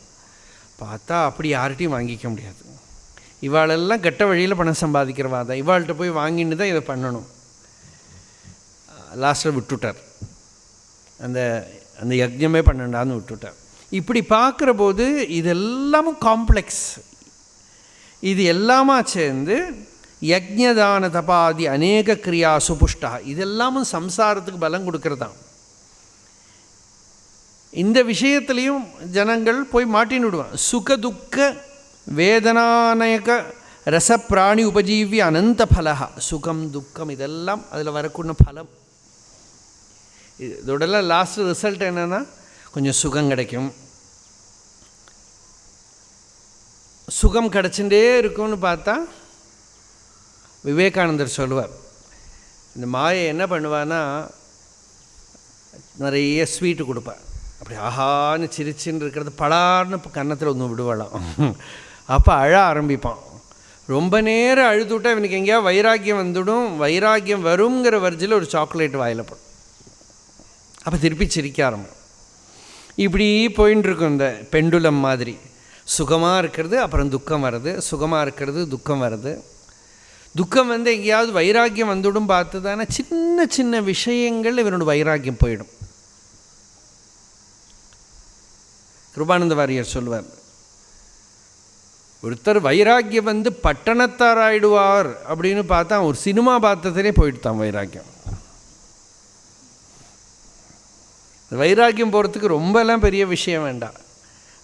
பார்த்தா அப்படி யார்கிட்டையும் வாங்கிக்க முடியாது. இவாளெல்லாம் கெட்ட வழியில் பணம் சம்பாதிக்கிறவா தான். இவாள்கிட்ட போய் வாங்கின்னு தான் இதை பண்ணணும். லாஸ்ட்டில் விட்டுட்டார், அந்த அந்த யஜ்ஞமே பண்ணண்டான்னு விட்டுட்டார். இப்படி பார்க்குற போது இதெல்லாமும் காம்ப்ளெக்ஸ். இது எல்லாமா சேர்ந்து யஜ்ஞதான தபாதி அநேக கிரியா சுபுஷ்டா, இதெல்லாமும் சம்சாரத்துக்கு பலம் கொடுக்கறதான். இந்த விஷயத்துலேயும் ஜனங்கள் போய் மாட்டின்னு விடுவான். சுக துக்க வேதனானயக ரசப்பிராணி உபஜீவி அனந்த பலகா. சுகம் துக்கம் இதெல்லாம் அதில் வரக்கூடிய பலம். இதோடலாம் லாஸ்ட் ரிசல்ட் என்னென்னா கொஞ்சம் சுகம் கிடைக்கும். சுகம் கிடச்சுட்டே இருக்கும்னு பார்த்தா விவேகானந்தர் சொல்லுவார், இந்த மாயை என்ன பண்ணுவான்னா நிறைய ஸ்வீட்டு கொடுப்பார். அப்படி ஆஹான்னு சிரிச்சின்னு இருக்கிறது படார்னு கன்னத்தில் ஒன்று விடுவாளாம். அப்போ அழ ஆரம்பிப்பான். ரொம்ப நேரம் அழுதுவிட்டா இவனுக்கு எங்கேயா வைராக்கியம் வந்துடும். வைராக்கியம் வருங்கிற வரிஜில் ஒரு சாக்லேட் வாயில் போடும். அப்போ திருப்பி சிரிக்க ஆரம்பிக்கும். இப்படி போயின்னு இருக்கும் இந்த பெண்டுலம் மாதிரி. சுகமாக இருக்கிறது, அப்புறம் துக்கம் வருது, சுகமாக இருக்கிறது, துக்கம் வருது. துக்கம் எங்கேயாவது வைராக்கியம் வந்துவிடும் பார்த்து தானே சின்ன சின்ன விஷயங்கள் இவனோட வைராக்கியம் போயிடும். கிருபானந்த வாரியர் சொல்வார், ஒருத்தர் வைராக்கியம் பட்டணத்தார் ஆயிடுவார் அப்படின்னு பார்த்தா ஒரு சினிமா பார்த்ததுலே போயிடுதான் வைராக்கியம். வைராக்கியம் போகிறதுக்கு ரொம்பலாம் பெரிய விஷயம் வேண்டாம்.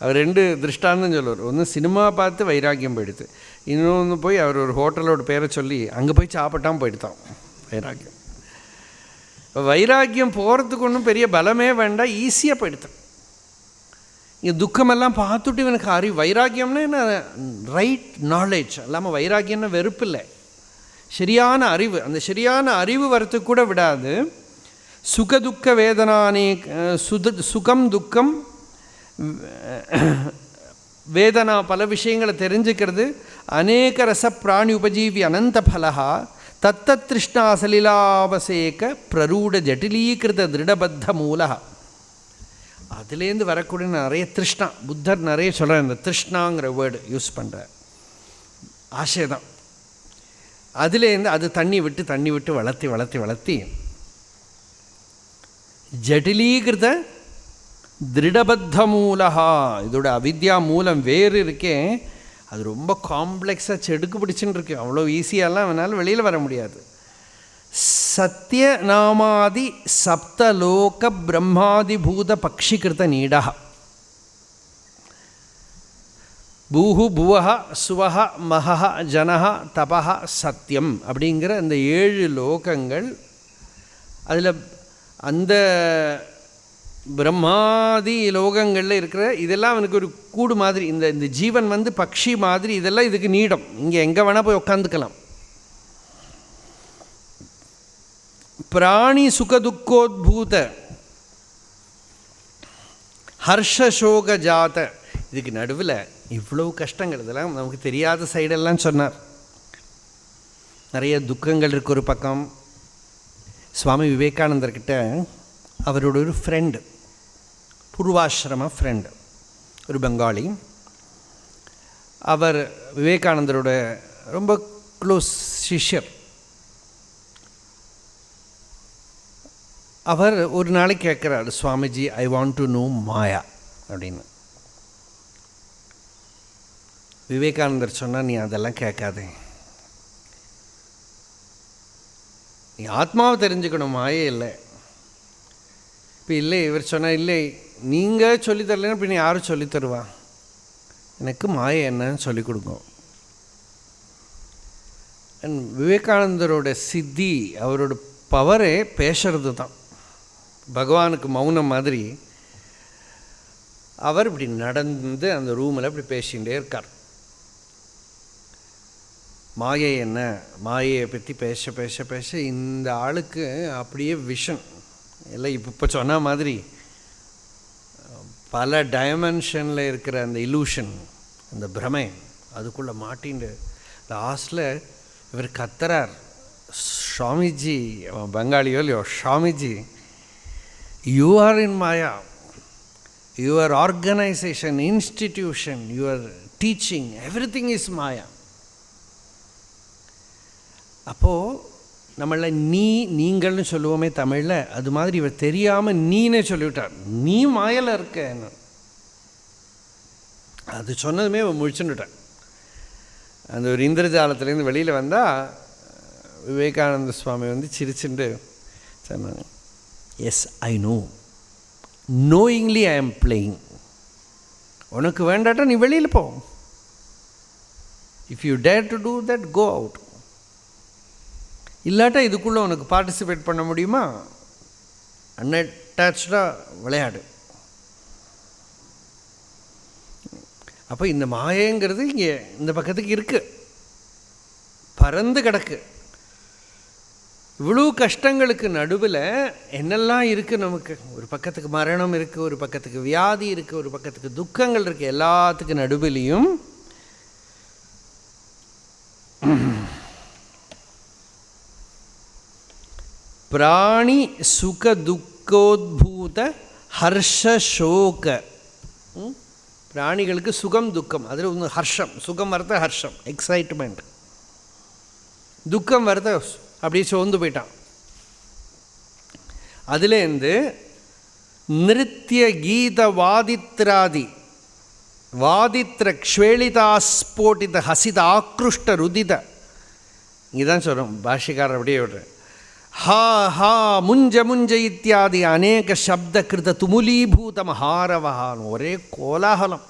அவர் 2 திருஷ்டாந்தம் சொல்லுவார். ஒன்று சினிமா பார்த்து வைராக்கியம் போயிடுது, இன்னொன்று போய் அவர் ஒரு ஹோட்டலோட பேரை சொல்லி அங்கே போய் சாப்பிட்டாமல் போயிடுதான் வைராக்கியம். இப்போ வைராக்கியம் போகிறதுக்கு ஒன்றும் பெரிய பலமே வேண்டாம், ஈஸியாக போயிடுது. இங்கே துக்கமெல்லாம் பார்த்துட்டு எனக்கு வைராக்கியம்னா என்ன, ரைட் நாலேஜ் இல்லாமல் வைராக்கியம்னா வெறுப்பு இல்லை, சரியான அறிவு. அந்த சரியான அறிவு வரத்துக்கு கூட விடாது. சுகதுக்க வேதனானே சுகம் துக்கம் வேதனா பல விஷயங்களை தெரிஞ்சுக்கிறது. அநேக ரச பிராணி உபஜீவி அனந்த பலகா தத்தத் திருஷ்ணா சலிலாவசேக பிரரூட ஜட்டிலீகிருத திருடபத்த மூலா. அதுலேருந்து வரக்கூடிய நிறைய திருஷ்ணா, புத்தர் நிறைய சொல்கிறார். இந்த திருஷ்ணாங்கிற வேர்டு யூஸ் பண்ணுற ஆசைதான். அதுலேருந்து அது தண்ணி விட்டு வளர்த்தி ஜட்டிலீகிருத திருடபத்த மூலகா. இதோட அவித்யா மூலம் வேறு இருக்கே, அது ரொம்ப காம்ப்ளெக்ஸாக செடுக்கு பிடிச்சுன்னு இருக்கு. அவ்வளோ ஈஸியாலாம் அவனால் வெளியில் வர முடியாது. சத்திய நாமாதி சப்தலோக பிரம்மாதிபூத பக்ஷிகிருத நீடா பூஹு புவஹ சுவஹ மஹஹ ஜனஹ தபஹ சத்தியம் அப்படிங்கிற அந்த 7 லோகங்கள். அதில் அந்த பிரம்மாதி லோகங்களில் இருக்கிற இதெல்லாம் அவனுக்கு ஒரு கூடு மாதிரி. இந்த ஜீவன் பக்ஷி மாதிரி, இதெல்லாம் இதுக்கு நீடம். இங்கே எங்கே வேணால் போய் உட்காந்துக்கலாம். பிராணி சுகதுக்கோத்பூத ஹர்ஷசோக ஜாத. இதுக்கு நடுவில் இவ்வளவு கஷ்டங்கள், இதெல்லாம் நமக்கு தெரியாத சைடெல்லாம் சொன்னார். நிறைய துக்கங்கள் இருக்கு ஒரு பக்கம். சுவாமி விவேகானந்தர்கிட்ட அவரோட ஒரு ஃப்ரெண்டு, பூர்வாசிரம ஃப்ரெண்டு, ஒரு பெங்காலி. அவர் விவேகானந்தரோட ரொம்ப க்ளோஸ் சிஷ்யர். அவர் ஒரு நாளைக்கு கேட்குறார், Swamiji I want to know maya அப்படின்னு. விவேகானந்தர் சொன்னால், நீ அதெல்லாம் கேட்காதே, நீ ஆத்மாவை தெரிஞ்சுக்கணும், மாயே இல்லை. இப்போ இல்லை, இவர் சொன்னால் இல்லை நீங்கள் சொல்லித்தரலன்னா இப்போ நீ யாரும் சொல்லித்தருவா, எனக்கு மாயை என்னன்னு சொல்லிக் கொடுங்க. விவேகானந்தரோட சித்தி, அவரோட பவரே பேசுறது தான். பகவானுக்கு மௌனம் மாதிரி அவர் இப்படி நடந்து அந்த ரூமில் இப்படி பேசிகிட்டே இருக்கார். மாயை என்ன, மாயையை பற்றி பேச பேச பேச இந்த ஆளுக்கு அப்படியே விஷன் எல்லாம் இப்போ சொன்ன மாதிரி பல டைமென்ஷனில் இருக்கிற அந்த இலூஷன், அந்த பிரமை அதுக்குள்ளே மாட்டின்னு லாஸ்டில் இவர் கத்துறார். சுவாமிஜி, பெங்காலியோ இல்லையோ, Swamiji, you are in maya, your organisation, institution, your teaching, everything is maya. அப்போது நம்மள நீங்கள்னு சொல்லுவோமே தமிழில், அது மாதிரி இவர் தெரியாமல் நீனே சொல்லிவிட்டார். நீ மாயையில் இருக்க. அது சொன்னதுமே முழிச்சுன்னுட்டார். அந்த ஒரு இந்திரஜாலத்துலேருந்து வெளியில் வந்தால் விவேகானந்த சுவாமி வந்து சிரிச்சுட்டு சொன்னாங்க, yes I know, knowingly I am playing. உனக்கு வேண்டாட்டா நீ வெளியில் போ. If you dare to do that, go out. இல்லாட்டா இதுக்குள்ளே உனக்கு பார்ட்டிசிபேட் பண்ண முடியுமா? அன்அட்டாச்சாக விளையாடு. அப்போ இந்த மாயங்கிறது இங்கே இந்த பக்கத்துக்கு இருக்குது, பறந்து கிடக்கு. இவ்வளோ கஷ்டங்களுக்கு நடுவில் என்னெல்லாம் இருக்குது நமக்கு? ஒரு பக்கத்துக்கு மரணம் இருக்குது, ஒரு பக்கத்துக்கு வியாதி இருக்குது, ஒரு பக்கத்துக்கு துக்கங்கள் இருக்குது. எல்லாத்துக்கும் நடுவிலையும் பிராணி சுக துக்கோத்பூத ஹர்ஷ சோக. பிராணிகளுக்கு சுகம் துக்கம், அதில் ஒன்று ஹர்ஷம். சுகம் வரத ஹர்ஷம், எக்ஸைட்மெண்ட். துக்கம் வரத அப்படியே சோர்ந்து போயிட்டான். அதுலேருந்து நிருத்திய கீத வாதித்ராதி வாதித்ர க்ஷ்வேளிதா ஸ்போட்டித ஹசித ஆக்ருஷ்ட ருதித. இங்கே தான் சொல்கிறோம் பாஷிக்காரர் அப்படியே விடுற. ஹா ஹா முஞ்ச முஞ்ச இத்தியாதி அநேக சப்த கிருத துமுலீபூத மகாரவஹான். ஒரே கோலாகலம்.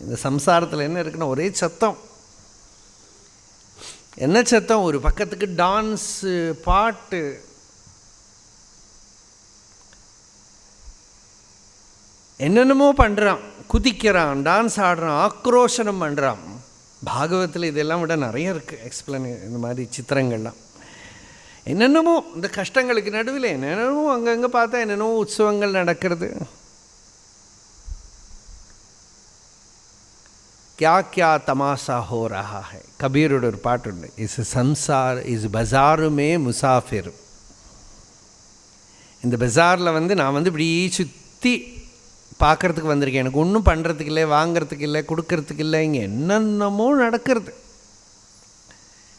இந்த சம்சாரத்தில் என்ன இருக்குன்னா ஒரே சத்தம். என்ன சத்தம்? ஒரு பக்கத்துக்கு டான்ஸு, பாட்டு, என்னென்னமோ பண்ணுறான், குதிக்கிறான், டான்ஸ் ஆடுறான், ஆக்ரோஷனம் பண்ணுறான். பாகவத்தில் இதெல்லாம் விட நிறைய இருக்குது எக்ஸ்பிளைன், இந்த மாதிரி சித்திரங்கள்லாம். என்னென்னமோ இந்த கஷ்டங்களுக்கு நடுவில் என்னென்னமோ அங்கங்கே பார்த்தா என்னென்னமோ உற்சவங்கள் நடக்கிறது. क्या क्या तमाशा हो रहा है. கபீரோட ஒரு பாட்டு உண்டு, இஸ் சம்சார் இஸ் பஜாருமே முசாஃபிர். இந்த பஜாரில் வந்து நான் வந்து இப்படி சுற்றி பார்க்குறதுக்கு வந்திருக்கேன். எனக்கு ஒன்றும் பண்ணுறதுக்கு இல்லை, வாங்கிறதுக்கு இல்லை, கொடுக்கறதுக்கு இல்லை. இங்கே என்னென்னமோ நடக்கிறது.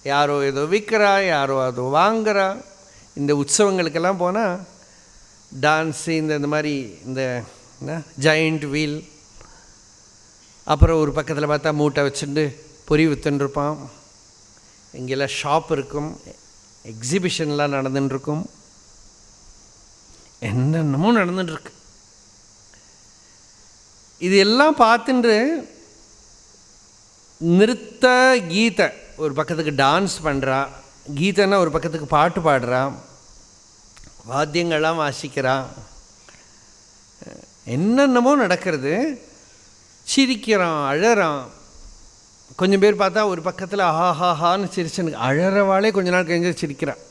யாரோ ஏதோ விற்கிறா, யாரோ அதோ வாங்குறா. இந்த உற்சவங்களுக்கெல்லாம் போனால் டான்ஸு, இந்த மாதிரி இந்த ஜாயிண்ட் வீல், அப்புறம் ஒரு பக்கத்தில் பார்த்தா மூட்டை வச்சுட்டு பொறி விற்றுருப்பான். இங்கெல்லாம் ஷாப் இருக்கும், எக்ஸிபிஷன்லாம் நடந்துட்டுருக்கும், என்னென்னமோ நடந்துட்டுருக்கு. இது எல்லாம் பார்த்துட்டு நிறுத்த கீதை ஒரு பக்கத்துக்கு டான்ஸ் பண்ணுறா, கீதைன்னா ஒரு பக்கத்துக்கு பாட்டு பாடுறா, வாத்தியங்கள்லாம் வாசிக்கிறா, என்னென்னமோ நடக்கிறது. சிரிக்கிறான், அழறான். கொஞ்சம் பேர் பார்த்தா ஒரு பக்கத்தில் ஆஹாஹான்னு சிரிச்சுன்னு அழறவாளே கொஞ்ச நாள் கழிஞ்சு சிரிக்கிறான்.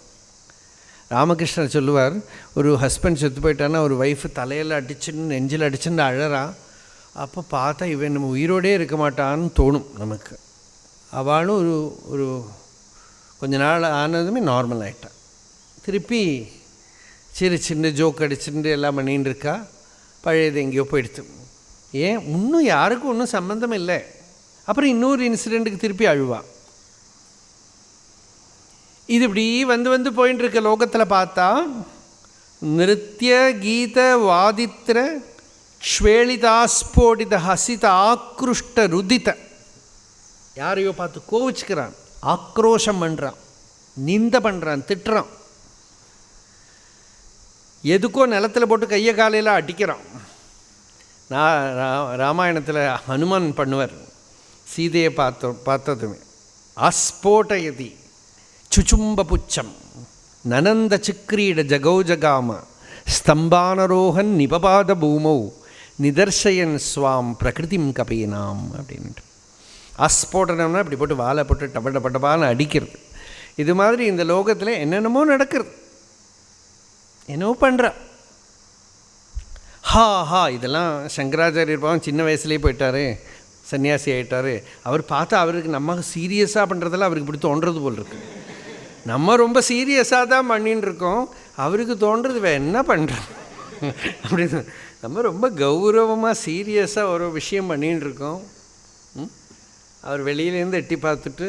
ராமகிருஷ்ணர் சொல்லுவார், ஒரு ஹஸ்பண்ட் செத்து போயிட்டான்னா ஒரு ஒய்ஃபு தலையில் அடிச்சுன்னு நெஞ்சில் அடிச்சுன்னு அழறான். அப்போ பார்த்தா இவன் நம்ம உயிரோடே இருக்க மாட்டான்னு தோணும் நமக்கு. அவளும் ஒரு கொஞ்ச நாள் ஆனதுமே நார்மல் ஆகிட்டான். திருப்பி சிரிச்சுண்டு ஜோக் அடிச்சுட்டு எல்லாம் பண்ணின்னு இருக்கா. பழையது எங்கேயோ போயிடுத்து. ஏன் இன்னும் யாருக்கும் ஒன்றும் சம்மந்தம் இல்லை. அப்புறம் இன்னொரு இன்சிடெண்ட்டுக்கு திருப்பி அழுவா. இது இப்படி வந்து போயின்னு இருக்க லோகத்தில் பார்த்தா நிருத்திய கீத வாதித்திர க்ஷ்வேளிதாஸ்போடித ஹசித ஆக்ருஷ்ட ருதித. யாரையோ பார்த்து கோவிச்சுக்கிறான், ஆக்ரோஷம் பண்ணுறான், நிந்த பண்ணுறான், திட்டுறான். எதுக்கோ நிலத்தில் போட்டு கையை காலையில் அடிக்கிறான். நான் ராமாயணத்தில் ஹனுமான் பண்ணுவார், சீதையை பார்த்ததுமே ஆஸ்போட்டயதி சுச்சும்ப புச்சம் நனந்த சிக்ரீட ஜகௌஜகாம ஸ்தம்பானரோகன் நிபபாத பூமௌ நிதர்சயன் ஸ்வாம் பிரகிருதிம் கபீனாம் அப்படின்ட்டு. ஆஸ்போட்டனம்னா இப்படி போட்டு வாழை போட்டு டபட்ட பட்டப்பான்னு அடிக்கிறது. இது மாதிரி இந்த லோகத்தில் என்னென்னமோ நடக்கிறது, என்னவோ பண்ணுறா. ஹா இதெல்லாம் சங்கராச்சாரியர் பாவம் சின்ன வயசுலேயே போயிட்டார், சன்னியாசி ஆகிட்டார். அவர் பார்த்தா அவருக்கு நம்ம சீரியஸாக பண்ணுறதெல்லாம் அவருக்கு இப்படி தோன்றது போல் இருக்கு. நம்ம ரொம்ப சீரியஸாக தான் பண்ணின்னு இருக்கோம், அவருக்கு தோன்றது என்ன பண்ணுறோம் அப்படின்னு. நம்ம ரொம்ப கௌரவமாக சீரியஸாக ஒரு விஷயம் பண்ணின்னு இருக்கோம். அவர் வெளியிலேருந்து எட்டி பார்த்துட்டு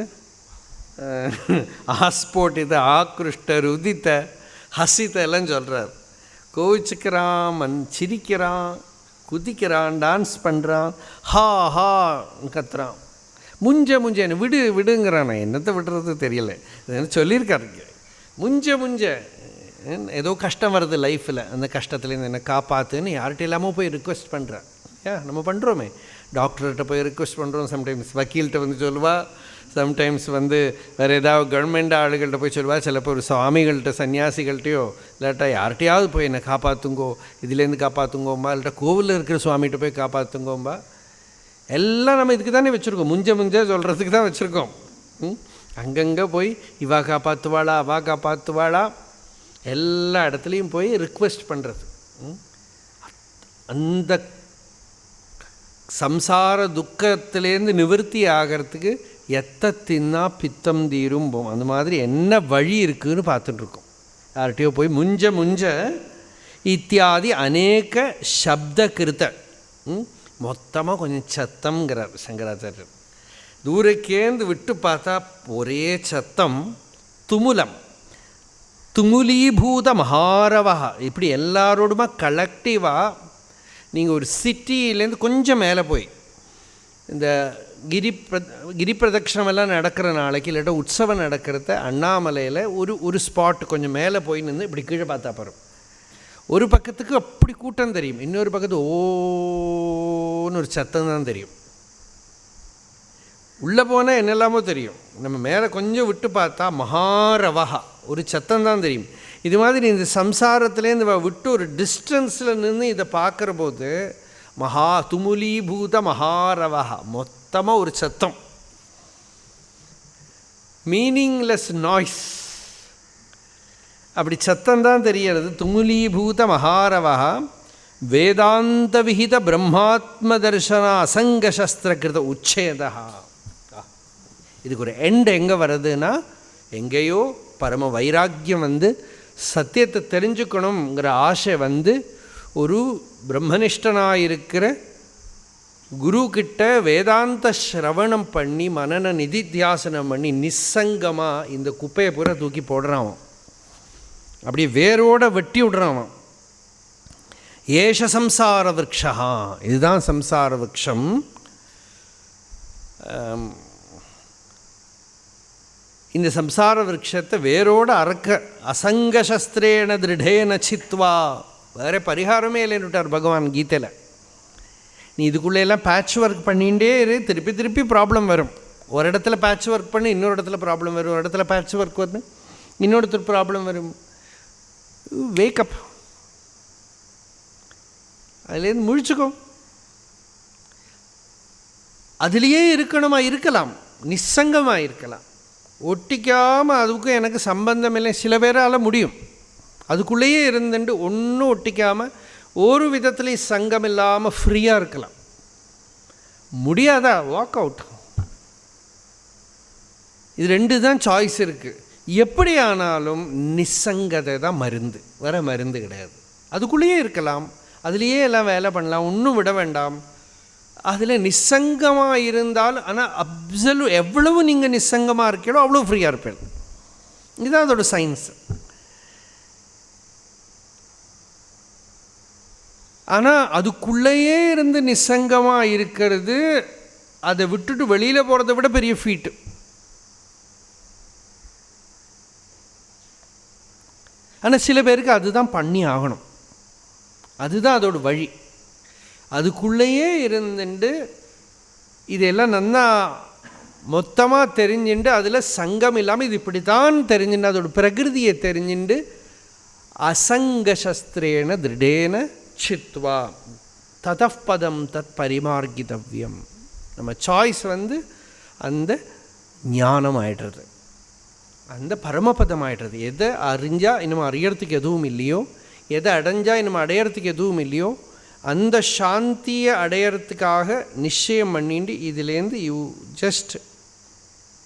ஆஸ்போட்டித ஆக்ருஷ்ட ருதித்த ஹசித்த எல்லாம் சொல்கிறார். கோவிச்சுக்கிறான், சிரிக்கிறான், குதிக்கிறான், டான்ஸ் பண்ணுறான், ஹா கத்துறான், முஞ்ச விடுங்கிறான். நான் என்னத்தை விடுறது தெரியலை, சொல்லியிருக்காருங்க. முஞ்ச ஏதோ கஷ்டம் வருது லைஃப்பில், அந்த கஷ்டத்துலேருந்து என்னை காப்பாற்றுன்னு யார்கிட்ட இல்லாமல் போய் ரிக்வெஸ்ட் பண்ணுறேன். நம்ம பண்ணுறோமே, டாக்டர்கிட்ட போய் ரிக்வெஸ்ட் பண்ணுறோம், சம்டைம்ஸ் வக்கீல்கிட்ட வந்து சொல்லுவா, சம்டைம்ஸ் வேறு ஏதாவது கவர்மெண்ட் ஆளுகள்கிட்ட போய் சொல்லுவா, சிலப்போ ஒரு சுவாமிகள்கிட்ட சன்னியாசிகள்கிட்டையோ இல்லாட்டா யார்கிட்டையாவது போய் என்னை காப்பாற்றுங்கோ, இதுலேருந்து காப்பாற்றுங்கோம்பா, இல்லாட்டா கோவிலில் இருக்கிற சுவாமிகிட்ட போய் காப்பாற்றுங்கோம்பா. எல்லாம் நம்ம இதுக்கு தானே வச்சுருக்கோம், முஞ்ச சொல்கிறதுக்கு தான் வச்சுருக்கோம். அங்கங்கே போய் இவா காப்பாற்றுவாளா அவா காப்பாற்றுவாளா எல்லா இடத்துலையும் போய் ரிக்வெஸ்ட் பண்ணுறது. அந்த சம்சார துக்கத்திலேருந்து நிவர்த்தி ஆகிறதுக்கு எத்த தின்னா பித்தம் தீரும் போம். அந்த மாதிரி என்ன வழி இருக்குதுன்னு பார்த்துட்ருக்கோம். யார்கிட்டையோ போய் முஞ்ச இத்தியாதி அநேக சப்த கிருத்த, மொத்தமாக கொஞ்சம் சத்தம்ங்கிறார் சங்கராச்சாரியர். தூரக்கேந்து விட்டு பார்த்தா ஒரே சத்தம், துமுலம், துமுலீபூத மகாரவா. இப்படி எல்லாரோடுமா கலெக்டிவாக நீங்கள் ஒரு சிட்டியிலேருந்து கொஞ்சம் மேலே போய் இந்த கிரி பிரதட்சணமெல்லாம் நடக்கிற நாளைக்கு இல்லாட்டா உற்சவம் நடக்கிறத அண்ணாமலையில் ஒரு ஸ்பாட் கொஞ்சம் மேலே போய் நின்று இப்படி கீழே பார்த்தா போகிறோம். ஒரு பக்கத்துக்கு அப்படி கூட்டம் தெரியும், இன்னொரு பக்கத்து ஓன்னு ஒரு சத்தம் தான் தெரியும். உள்ளே போனால் என்னெல்லாமோ தெரியும், நம்ம மேலே கொஞ்சம் விட்டு பார்த்தா மகாரவா ஒரு சத்தம் தான் தெரியும். இது மாதிரி இந்த சம்சாரத்துலேருந்து விட்டு ஒரு டிஸ்டன்ஸில் நின்று இதை பார்க்குற போது துமுலீபூத மகாரவா, மொத்தமாக ஒரு சத்தம், மீனிங்லெஸ் நாய்ஸ், அப்படி சத்தம்தான் தெரியறது. துமுலீபூத மகாரவா வேதாந்த விஹித பிரம்மாத்ம தர்சன அசங்க சஸ்திரகிருத உச்சேதா. இதுக்கு ஒரு எண்ட் எங்கே வருதுன்னா, எங்கேயோ பரம வைராக்கியம் சத்தியத்தை தெரிஞ்சுக்கணுங்கிற ஆசை ஒரு பிரம்மனிஷ்டனாயிருக்கிற குரு கிட்ட வேதாந்த ஸ்ரவணம் பண்ணி மனன நிதித்தியாசனம் பண்ணி நிசங்கமாக இந்த குப்பையை பூரா தூக்கி போடுறான், அப்படி வேரோட வெட்டி விடுறான். ஏஷ சம்சார விரக்ஷா, இதுதான் சம்சார விரக்ஷம். இந்த சம்சார விரக்ஷத்தை வேரோட அறக்க அசங்கசஸ்திரேன திருடேன சித்வா, வேறு பரிகாரமே இல்லைன்னுட்டார் பகவான் கீதையில். நீ இதுக்குள்ளேயெல்லாம் பேட்ச் ஒர்க் பண்ணிகிட்டே இரு, திருப்பி திருப்பி ப்ராப்ளம் வரும். ஒரு இடத்துல பேட்ச் ஒர்க் பண்ணி இன்னொரு இடத்துல ப்ராப்ளம் வரும், ஒரு இடத்துல பேட்ச் ஒர்க் வந்து இன்னொருத்தர் ப்ராப்ளம் வரும். வேக்கப், அதுலேருந்து முழிச்சுக்கோ. அதுலேயே இருக்கலாம், நிசங்கமாக இருக்கலாம், ஒட்டிக்காமல். அதுக்கும் எனக்கு சம்பந்தம் இல்லை, சில பேரால் முடியும். அதுக்குள்ளேயே இருந்துட்டு ஒன்றும் ஒட்டிக்காமல் ஒரு விதத்துலேயும் சங்கம் இல்லாமல் ஃப்ரீயாக இருக்கலாம். முடியாதா? Walk out. இது ரெண்டு தான் சாய்ஸ் இருக்குது. எப்படி ஆனாலும் நிசங்கதை தான் மருந்து, வேறு மருந்து கிடையாது. அதுக்குள்ளேயே இருக்கலாம், அதுலேயே எல்லாம் வேலை பண்ணலாம், ஒன்றும் விட வேண்டாம். அதில் நிசங்கமாக இருந்தால், ஆனால் எவ்வளவு நீங்கள் நிசங்கமாக இருக்கீங்களோ அவ்வளோ ஃப்ரீயாக இருப்பேன். இதுதான் அதோட சயின்ஸ். ஆனால் அதுக்குள்ளேயே இருந்து நிசங்கமாக இருக்கிறது, அதை விட்டுட்டு வெளியில் போகிறத விட பெரிய ஃபீட்டு. ஆனால் சில பேருக்கு அதுதான் பண்ணி ஆகணும், அதுதான் அதோட வழி. அதுக்குள்ளேயே இருந்துட்டு இதெல்லாம் நல்லா மொத்தமாக தெரிஞ்சுட்டு அதில் சங்கம் இல்லாமல் இது இப்படி தான் தெரிஞ்சுட்டு அதோட பிரகிருதியை தெரிஞ்சுட்டு அசங்கசஸ்திரேன திருடேன சித்வா ததப்பதம் தத் பரிமார்கிதவ்யம். நம்ம சாய்ஸ் அந்த ஞானம் ஆயிடுறது, அந்த பரமபதம் ஆயிடுறது. எதை அறிஞ்சால் இன்னும் அறியறதுக்கு எதுவும் இல்லையோ, எதை அடைஞ்சால் இன்னும் அடையிறதுக்கு எதுவும் இல்லையோ, அந்த சாந்தியை அடையிறதுக்காக நிச்சயம் பண்ணிட்டு இதுலேருந்து you just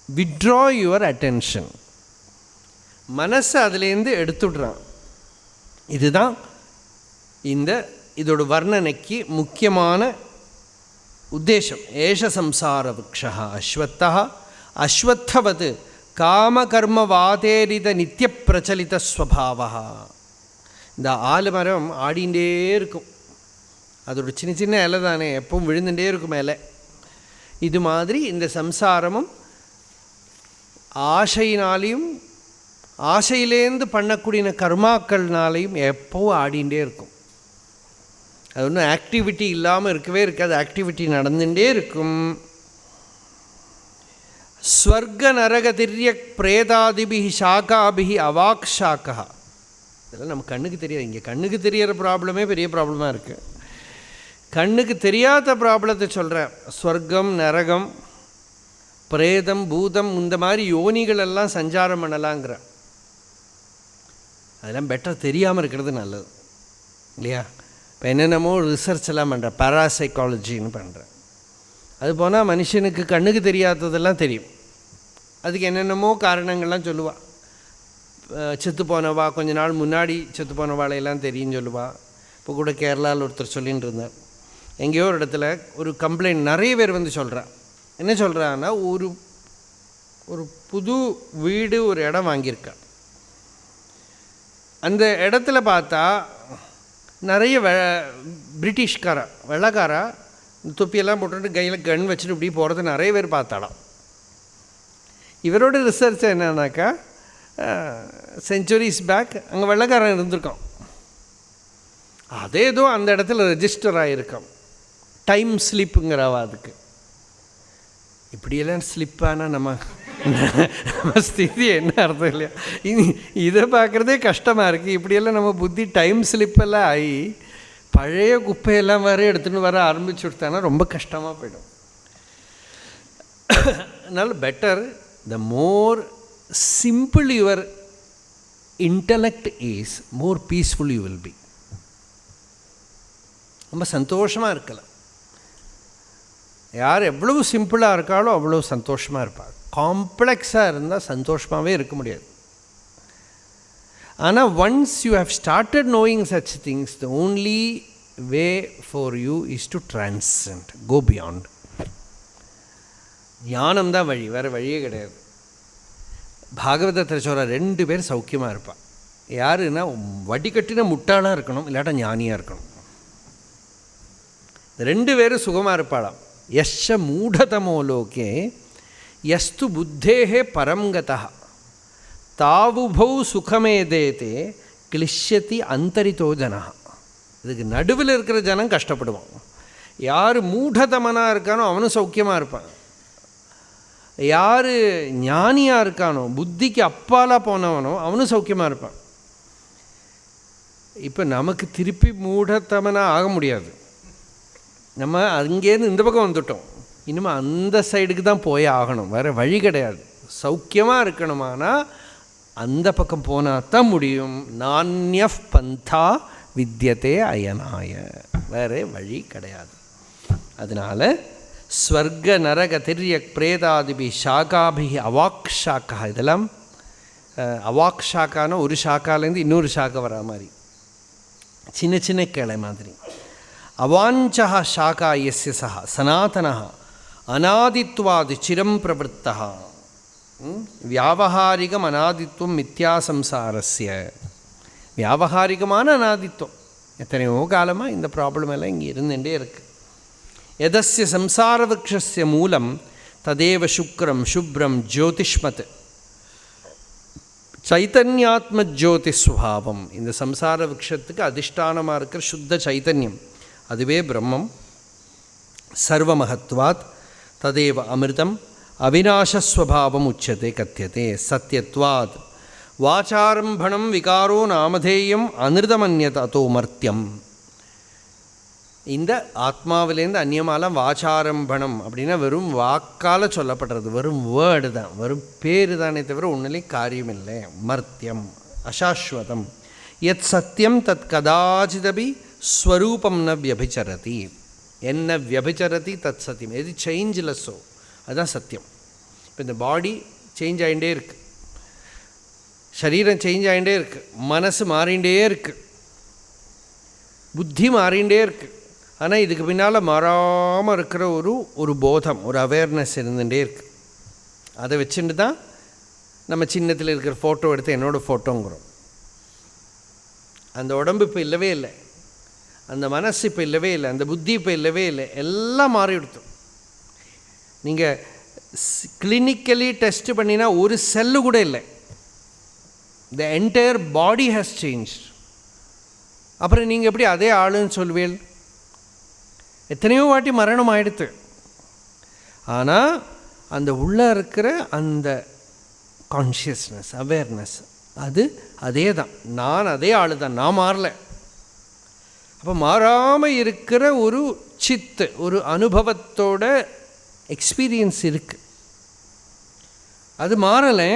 withdraw your attention. மனசை அதுலேருந்து எடுத்துடுறான். இதுதான் இதோட வர்ணனைக்கு முக்கியமான உத்தேசம். ஏஷ சம்சார விக்ஷா அஸ்வத்தா அஸ்வத்தவது காமகர்மவாதேரித நித்திய பிரச்சலித ஸ்வபாவா. இந்த ஆலமரம் ஆடிண்டே இருக்கும், அதோட சின்ன சின்ன இலை தானே, எப்பவும் விழுந்துட்டே இருக்கும் இலை. இது மாதிரி இந்த சம்சாரமும் ஆசையினாலையும் ஆசையிலேருந்து பண்ணக்கூடிய கர்மாக்கள்னாலையும் எப்பவும் ஆடிண்டே இருக்கும். அது ஒன்றும் ஆக்டிவிட்டி இல்லாமல் இருக்கவே இருக்காது, ஆக்டிவிட்டி நடந்துகிட்டே இருக்கும். ஸ்வர்க நரக திரியக் பிரேதாதிபிஹி சாகாபிஹி அவாக் சாக்கா. இதெல்லாம் நம்ம கண்ணுக்கு தெரியாது. இங்கே கண்ணுக்கு தெரிகிற ப்ராப்ளமே பெரிய ப்ராப்ளமாக இருக்குது. கண்ணுக்கு தெரியாத ப்ராப்ளத்தை சொல்கிறேன். ஸ்வர்க்கம் நரகம் பிரேதம் பூதம் இந்த மாதிரி யோனிகளெல்லாம் சஞ்சாரம் பண்ணலாங்கிற, அதெல்லாம் பெட்டர் தெரியாமல் இருக்கிறது நல்லது இல்லையா? இப்போ என்னென்னமோ ரிசர்ச் எல்லாம் பண்ணுறேன், பாராசைக்காலஜின்னு பண்ணுறேன். அது போனால் மனுஷனுக்கு கண்ணுக்கு தெரியாததெல்லாம் தெரியும். அதுக்கு என்னென்னமோ காரணங்கள்லாம் சொல்லுவாள். செத்து போனவா, கொஞ்ச நாள் முன்னாடி செத்து போனவாளையெல்லாம் தெரியும்னு சொல்லுவாள். இப்போ கூட கேரளாவில் ஒருத்தர் சொல்லின்னு இருந்தார். எங்கேயோ ஒரு இடத்துல ஒரு கம்ப்ளைண்ட் நிறைய பேர் சொல்கிறா. என்ன சொல்கிறான்னா, ஒரு புது வீடு ஒரு இடம் வாங்கியிருக்கா. அந்த இடத்துல பார்த்தா நிறைய பிரிட்டிஷ்காரா வெள்ளைக்காரா தொப்பியெல்லாம் போட்டுட்டு கையில் கன் வச்சுட்டு இப்படி போகிறது நிறைய பேர் பார்த்தாலாம். இவரோட ரிசர்ச் என்னன்னாக்கா, செஞ்சுரிஸ் பேக் அங்கே வெள்ளைக்காரன் இருந்திருக்கான். அதே ஏதோ அந்த இடத்துல ரெஜிஸ்டர் ஆகிருக்கான். டைம் ஸ்லிப்புங்கிறவா. அதுக்கு இப்படியெல்லாம் ஸ்லிப்பானால் நம்ம ஸ்திதி என்ன அர்த்தம் இல்லையா? இதை பார்க்குறதே கஷ்டமாக இருக்குது. இப்படியெல்லாம் நம்ம புத்தி டைம் ஸ்லிப்பெல்லாம் ஆகி பழைய குப்பையெல்லாம் வேறு எடுத்துகிட்டு வர ஆரம்பிச்சு விட்டானா ரொம்ப கஷ்டமாக போயிடும். அதனால் better the more simple your intellect is, more peaceful you will B. ரொம்ப சந்தோஷமாக இருக்கலாம். யார் எவ்வளவு சிம்பிளாக இருக்காளோ அவ்வளோ சந்தோஷமாக இருப்பாள். காம்ப்ளெக்ஸாக இருந்தால் சந்தோஷமாகவே இருக்க முடியாது. ஆனால் once you have started knowing such things, the only way for you is to transcend, go beyond. ஞானம்தான் வழி, வேறு வழியே கிடையாது. பாகவதத்தில் சொல்கிற 2 பேர் சௌக்கியமாக இருப்பாள். யாருன்னா, வடிகட்டின முட்டாளாக இருக்கணும், இல்லாட்டா ஞானியாக இருக்கணும். 2 பேரும் சுகமாக இருப்பாளாம். யஷ மூடதமோ லோகே யஸ்து புத்தேஹே பரங்கதா தாவுபௌ சுகமேதேதே கிளிஷ்யதி அந்தரிதோ ஜனா. இதுக்கு நடுவில் இருக்கிற ஜனம் கஷ்டப்படுவான். யார் மூடதமனாக இருக்கானோ அவனும் சௌக்கியமாக இருப்பான். யார் ஞானியாக இருக்கானோ, புத்திக்கு அப்பாலாக போனவனோ அவனும் சௌக்கியமாக இருப்பான். இப்போ நமக்கு திருப்பி மூடத்தமனாக ஆக முடியாது. நம்ம அங்கேருந்து இந்த பக்கம் வந்துட்டோம், இனிமேல் அந்த சைடுக்கு தான் போய் ஆகணும், வேறு வழி கிடையாது. சௌக்கியமாக இருக்கணுமானா அந்த பக்கம் போனால் தான் முடியும். நானியஃப் பந்தா வித்யதே அயனாய, வேறு வழி கிடையாது. அதனால் ஸ்வர்க நரக திரியக் பிரேதாதிபி ஷாகாபி அவாக் ஷாக்கா, இதெல்லாம் அவாக் ஷாக்கான ஒரு ஷாக்காலேருந்து இன்னொரு ஷாக்கா வரா மாதிரி, சின்ன சின்ன கிளை மாதிரி. அவாஞ்சா ஷாக்கா யஸ்ய சஹ சனாதன அநாதித்வாதி சிரம் பிரவருத்தா வியாவகாரிகம் அநாதித்வம் மித்யாசம்சாரஸ்ய. வியாவகாரிகமான அநாதித்வம் எத்தனையோ காலமாக இந்த ப்ராப்ளம் எல்லாம் இங்கே இருந்துகிட்டே இருக்குது. எதஸ்ய சம்சார விருக்ஷஸ்ய மூலம் ததேவ சுக்ரம் சுப்ரம் ஜோதிஷ்மத் சைத்தன்யாத்ம ஜோதி ஸ்வபாவம். இந்த சம்சார விருக்ஷத்துக்கு அதிஷ்டானமாக இருக்கிற சுத்த சைத்தன்யம், அதுவே பிரம்மம். சர்வமகத்வாத் ததேவ அமிர்தம் அவிநாசஸ்வபாவம் உச்சதே கத்தியதே சத்யத்வாத். வாசாரம்பணம் விகாரோ நாமதேயம் அனிருதமன்யத் அதோ மர்த்தியம். இந்த ஆத்மாவிலேருந்து அந்நியமாலாம் வாசாரம்பணம் அப்படின்னா வெறும் வாக்கால் சொல்லப்படுறது, வெறும் வேர்டு தான், வெறும் பேர் தானே தவிர ஒன்றுலேயும் காரியம் இல்லை. மர்த்தியம் அசாஸ்வதம். யத் சத்தியம் தத் கதாச்சிதபி ஸ்வரூபம் ந வியபிச்சரதி. என்ன வியபிச்சரதி தத் சத்தியம். எது சேஞ்ச்லெஸ்ஸோ அதுதான் சத்தியம். இப்போ இந்த பாடி சேஞ்ச் ஆகிட்டே இருக்குது, சரீரம் சேஞ்ச் ஆகிட்டே இருக்குது, மனசு மாறிகிட்டே இருக்குது, புத்தி மாறிகிட்டே இருக்குது. ஆனால் இதுக்கு பின்னால் மாறாமல் இருக்கிற ஒரு போதம், ஒரு அவேர்னஸ் இருந்துகிட்டே இருக்குது. அதை வச்சுட்டு தான் நம்ம சின்னத்தில் இருக்கிற ஃபோட்டோ எடுத்து என்னோடய ஃபோட்டோங்கிறோம். அந்த உடம்பு இப்போ இல்லவே இல்லை, அந்த மனசு இப்போ இல்லவே இல்லை, அந்த புத்தி இப்போ இல்லவே இல்லை, எல்லாம் மாறி எடுத்தோம். நீங்கள் கிளினிக்கலி டெஸ்ட் பண்ணினா ஒரு செல்லு கூட இல்லை. The entire body has change. அப்புறம் நீங்கள் எப்படி அதே ஆளுன்னு சொல்லுவேல்? எத்தனையோ வாட்டி மரணம் ஆயிடுத்து. ஆனால் அந்த உள்ளே இருக்கிற அந்த கான்ஷியஸ்னஸ், அவேர்னஸ் அது அதே தான். நான் அதே ஆள் தான், நான் மாறல. அப்போ மாறாமல் இருக்கிற ஒரு சித்து, ஒரு அனுபவத்தோட எக்ஸ்பீரியன்ஸ் இருக்குது, அது மாறலை.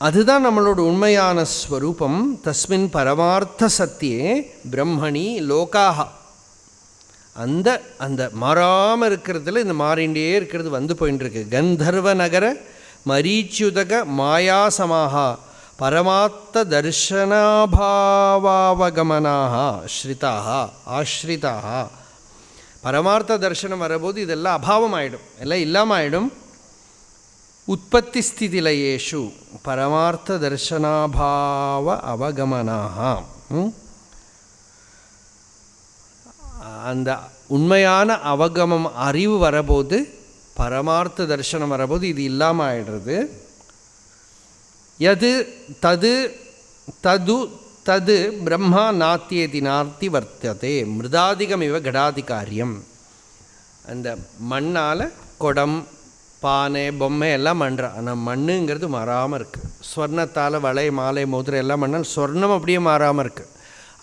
அதுதான் நம்மளோட உண்மையான ஸ்வரூபம். தஸ்மின் பரமார்த்த சத்தியே பிரம்மணி லோகாக. அந்த அந்த மாறாமல் இருக்கிறதுல இந்த மாறிண்டே இருக்கிறது வந்து போயின்னு இருக்கு. கந்தர்வ நகர மரீச்சுதக மாயாசமாக பரமார்த்த தர்ஷனாபாவாவகமனாக ஸ்ரிதாக ஆஸ்ரிதாக. பரமார்த்த தர்ஷனம் வரபோது இதெல்லாம் அபாவம் ஆகிடும், எல்லாம் இல்லாமல் ஆகிடும். உற்பத்தி ஸ்திதிலயேஷு பரமார்த்த தர்ஷனாபாவ அவகமனாக. அந்த உண்மையான அவகமம் அறிவு வரபோது, பரமார்த்த தர்ஷனம் வரபோது இது இல்லாமல் ஆயிடுறது. எது தது தது தது பிரம்மா நாத்தியேதி நார்த்தி வர்த்ததே மிருதாதிகம் இவ கடாதிகாரியம். அந்த மண்ணால் குடம், பானை, பொம்மை எல்லாம் பண்ணுறா. ஆனால் மண்ணுங்கிறது மாறாமல் இருக்குது. ஸ்வர்ணத்தால் வளை, மாலை, மோதிரம் எல்லாம் பண்ணால் ஸ்வர்ணம் அப்படியே மாறாமல் இருக்குது.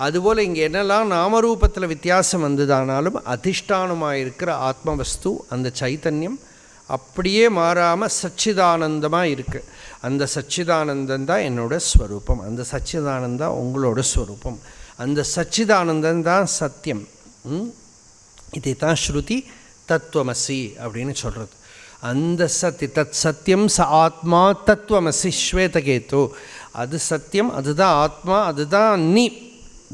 அதுபோல் இங்கே என்னெல்லாம் நாமரூபத்தில் வித்தியாசம் வந்ததானாலும் அதிஷ்டானமாக இருக்கிற ஆத்மவஸ்து, அந்த சைத்தன்யம் அப்படியே மாறாமல் சச்சிதானந்தமாக இருக்குது. அந்த சச்சிதானந்தம் தான் என்னோடய ஸ்வரூபம், அந்த சச்சிதானந்தம் உங்களோட ஸ்வரூபம், அந்த சச்சிதானந்தம் தான் சத்தியம். இதை தான் ஸ்ருதி தத்துவமசி அப்படின்னு சொல்கிறது. அந்த தத் சத்தியம் ச ஆத்மா தத்துவமசி ஸ்வேதகேது. அது சத்தியம், அதுதான் ஆத்மா, அதுதான் நீ.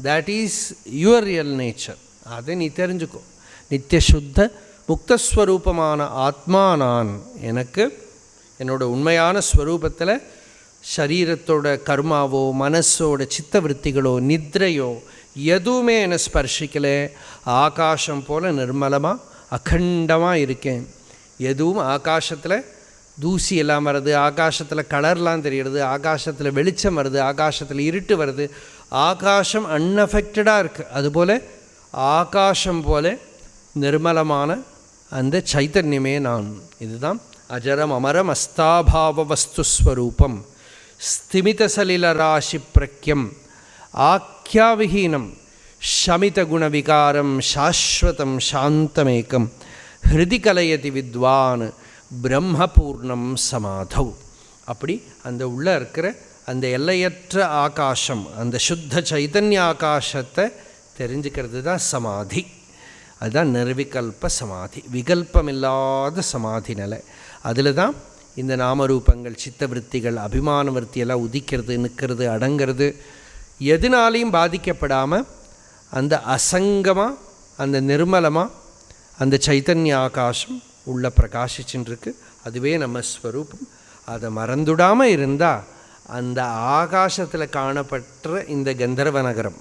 That is your real nature. அதை நீ தெரிஞ்சுக்கோ. நித்திய சுத்த முக்தஸ்வரூபமான ஆத்மா நான். எனக்கு என்னோடய உண்மையான ஸ்வரூபத்தில் சரீரத்தோட கர்மாவோ, மனசோட சித்தவருத்திகளோ, நித்ரையோ எதுவுமே என்னை ஸ்பர்ஷிக்கலை. ஆகாசம் போல் நிர்மலமாக அகண்டமாக இருக்கேன். எதுவும் ஆகாசத்தில் தூசி எல்லாம் வருது, ஆகாசத்தில் கலர்லாம் தெரிகிறது, ஆகாசத்தில் வெளிச்சம் வருது, ஆகாசத்தில் இருட்டு வருது. ஆகாசம் அன்அஃபெக்டடாக இருக்குது. அதுபோல் ஆகாசம் போல நிர்மலமான அந்த சைத்தன்யமே நான். இதுதான் அஜரம் அமரம் அஸ்தாபாவ வஸ்துஸ்வரூபம் ஸ்திமிதசலிலராசி பிரக்யம் ஆக்கியாவிஹீனம் ஷமித குணவிகாரம் சாஸ்வதம் சாந்தமேக்கம் ஹிருதி கலயதி வித்வான் பிரம்மபூர்ணம் சமாதவ். அப்படி அந்த உள்ளே இருக்கிற அந்த எல்லையற்ற ஆகாசம், அந்த சுத்த சைதன்ய ஆகாசத்தை தெரிஞ்சுக்கிறது தான் சமாதி. அதுதான் நிர்விகல்ப சமாதி, விகல்பமில்லாத சமாதி நிலை. அதில் தான் இந்த நாமரூபங்கள், சித்தவருத்திகள், அபிமான விருத்தியெல்லாம் உதிக்கிறது, நிற்கிறது, அடங்கிறது. எதுனாலையும் பாதிக்கப்படாமல் அந்த அசங்கமாக, அந்த நிர்மலமாக அந்த சைத்தன்ய ஆகாசம் உள்ள பிரகாசிச்சுருக்கு. அதுவே நம்ம ஸ்வரூபம். அதை மறந்துடாமல் இருந்தால் அந்த ஆகாசத்தில் காணப்பட்ட இந்த கந்தர்வ நகரம்,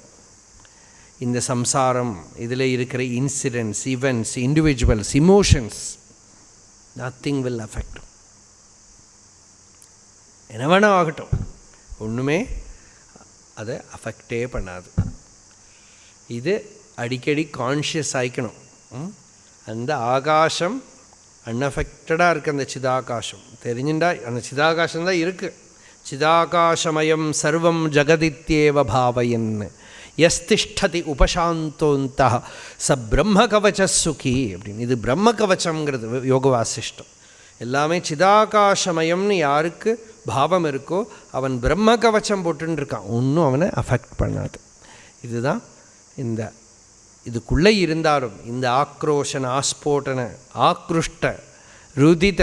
இந்த சம்சாரம், இதில் இருக்கிற incidents, events, individuals, emotions, nothing will affect. என்ன வேணா ஆகட்டும், ஒன்றுமே அதை அஃபெக்டே பண்ணாது. இது அடிக்கடி கான்ஷியஸ் ஆகிக்கணும். அந்த ஆகாசம் அன்அஃபெக்டடாக இருக்குது அந்த சிதாகாசம். தெரிஞ்சுட்டா அந்த சிதாகாசம் தான் இருக்குது. சிதாகாசமயம் சர்வம் ஜகதித்யேவ பாவயன் யஸ்திஷ்டதி உபசாந்தோந்தா ச பிரம்ம கவச்ச சுகி அப்படின்னு. இது பிரம்ம கவச்சங்கிறது யோக வாசிஷ்டம். எல்லாமே சிதாகாசமயம்னு யாருக்கு பாவம் இருக்கோ அவன் பிரம்ம கவச்சம் போட்டுன்னு இருக்கான், ஒன்றும் அவனை அஃபெக்ட் பண்ணாது. இதுதான் இந்த இதுக்குள்ளே இருந்தாலும் இந்த ஆக்ரோஷன ஆஸ்போட்டன ஆக்ருஷ்ட ருதித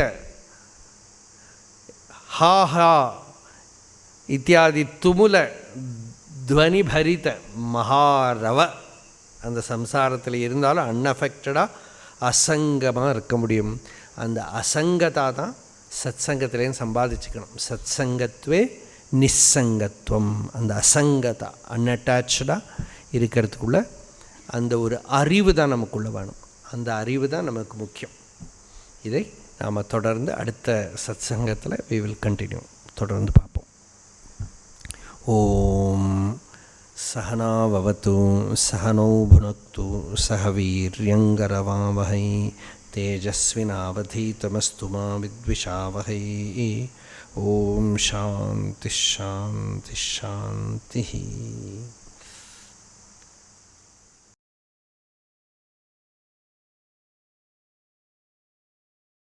ஹா ஹா இத்தியாதி துமுல துவனிபரித மகாரவ அந்த சம்சாரத்தில் இருந்தாலும் அன்அஃபெக்டடாக அசங்கமாக இருக்க முடியும். அந்த அசங்கதா தான் சத்சங்கத்திலேயும் சம்பாதிச்சுக்கணும். சத்சங்கத்வே நிஸ்ஸங்கத்துவம். அந்த அசங்கதா அன்அட்டாச்சாக இருக்கிறதுக்குள்ள அந்த ஒரு அறிவு தான் நமக்குள்ளே வேணும். அந்த அறிவு தான் நமக்கு முக்கியம். இதை நாம் தொடர்ந்து அடுத்த சத்சங்கத்தில் we will continue தொடர்ந்து பார்ப்போம். ஓம் சகனாவவது சகனோ புனக்து சக வீர்யங்கரவாவஹை தேஜஸ்வினாவதீதமஸ்து மா வித்விஷாவஹை. ஓம் சாந்தி ஷாந்தி ஷாந்தி.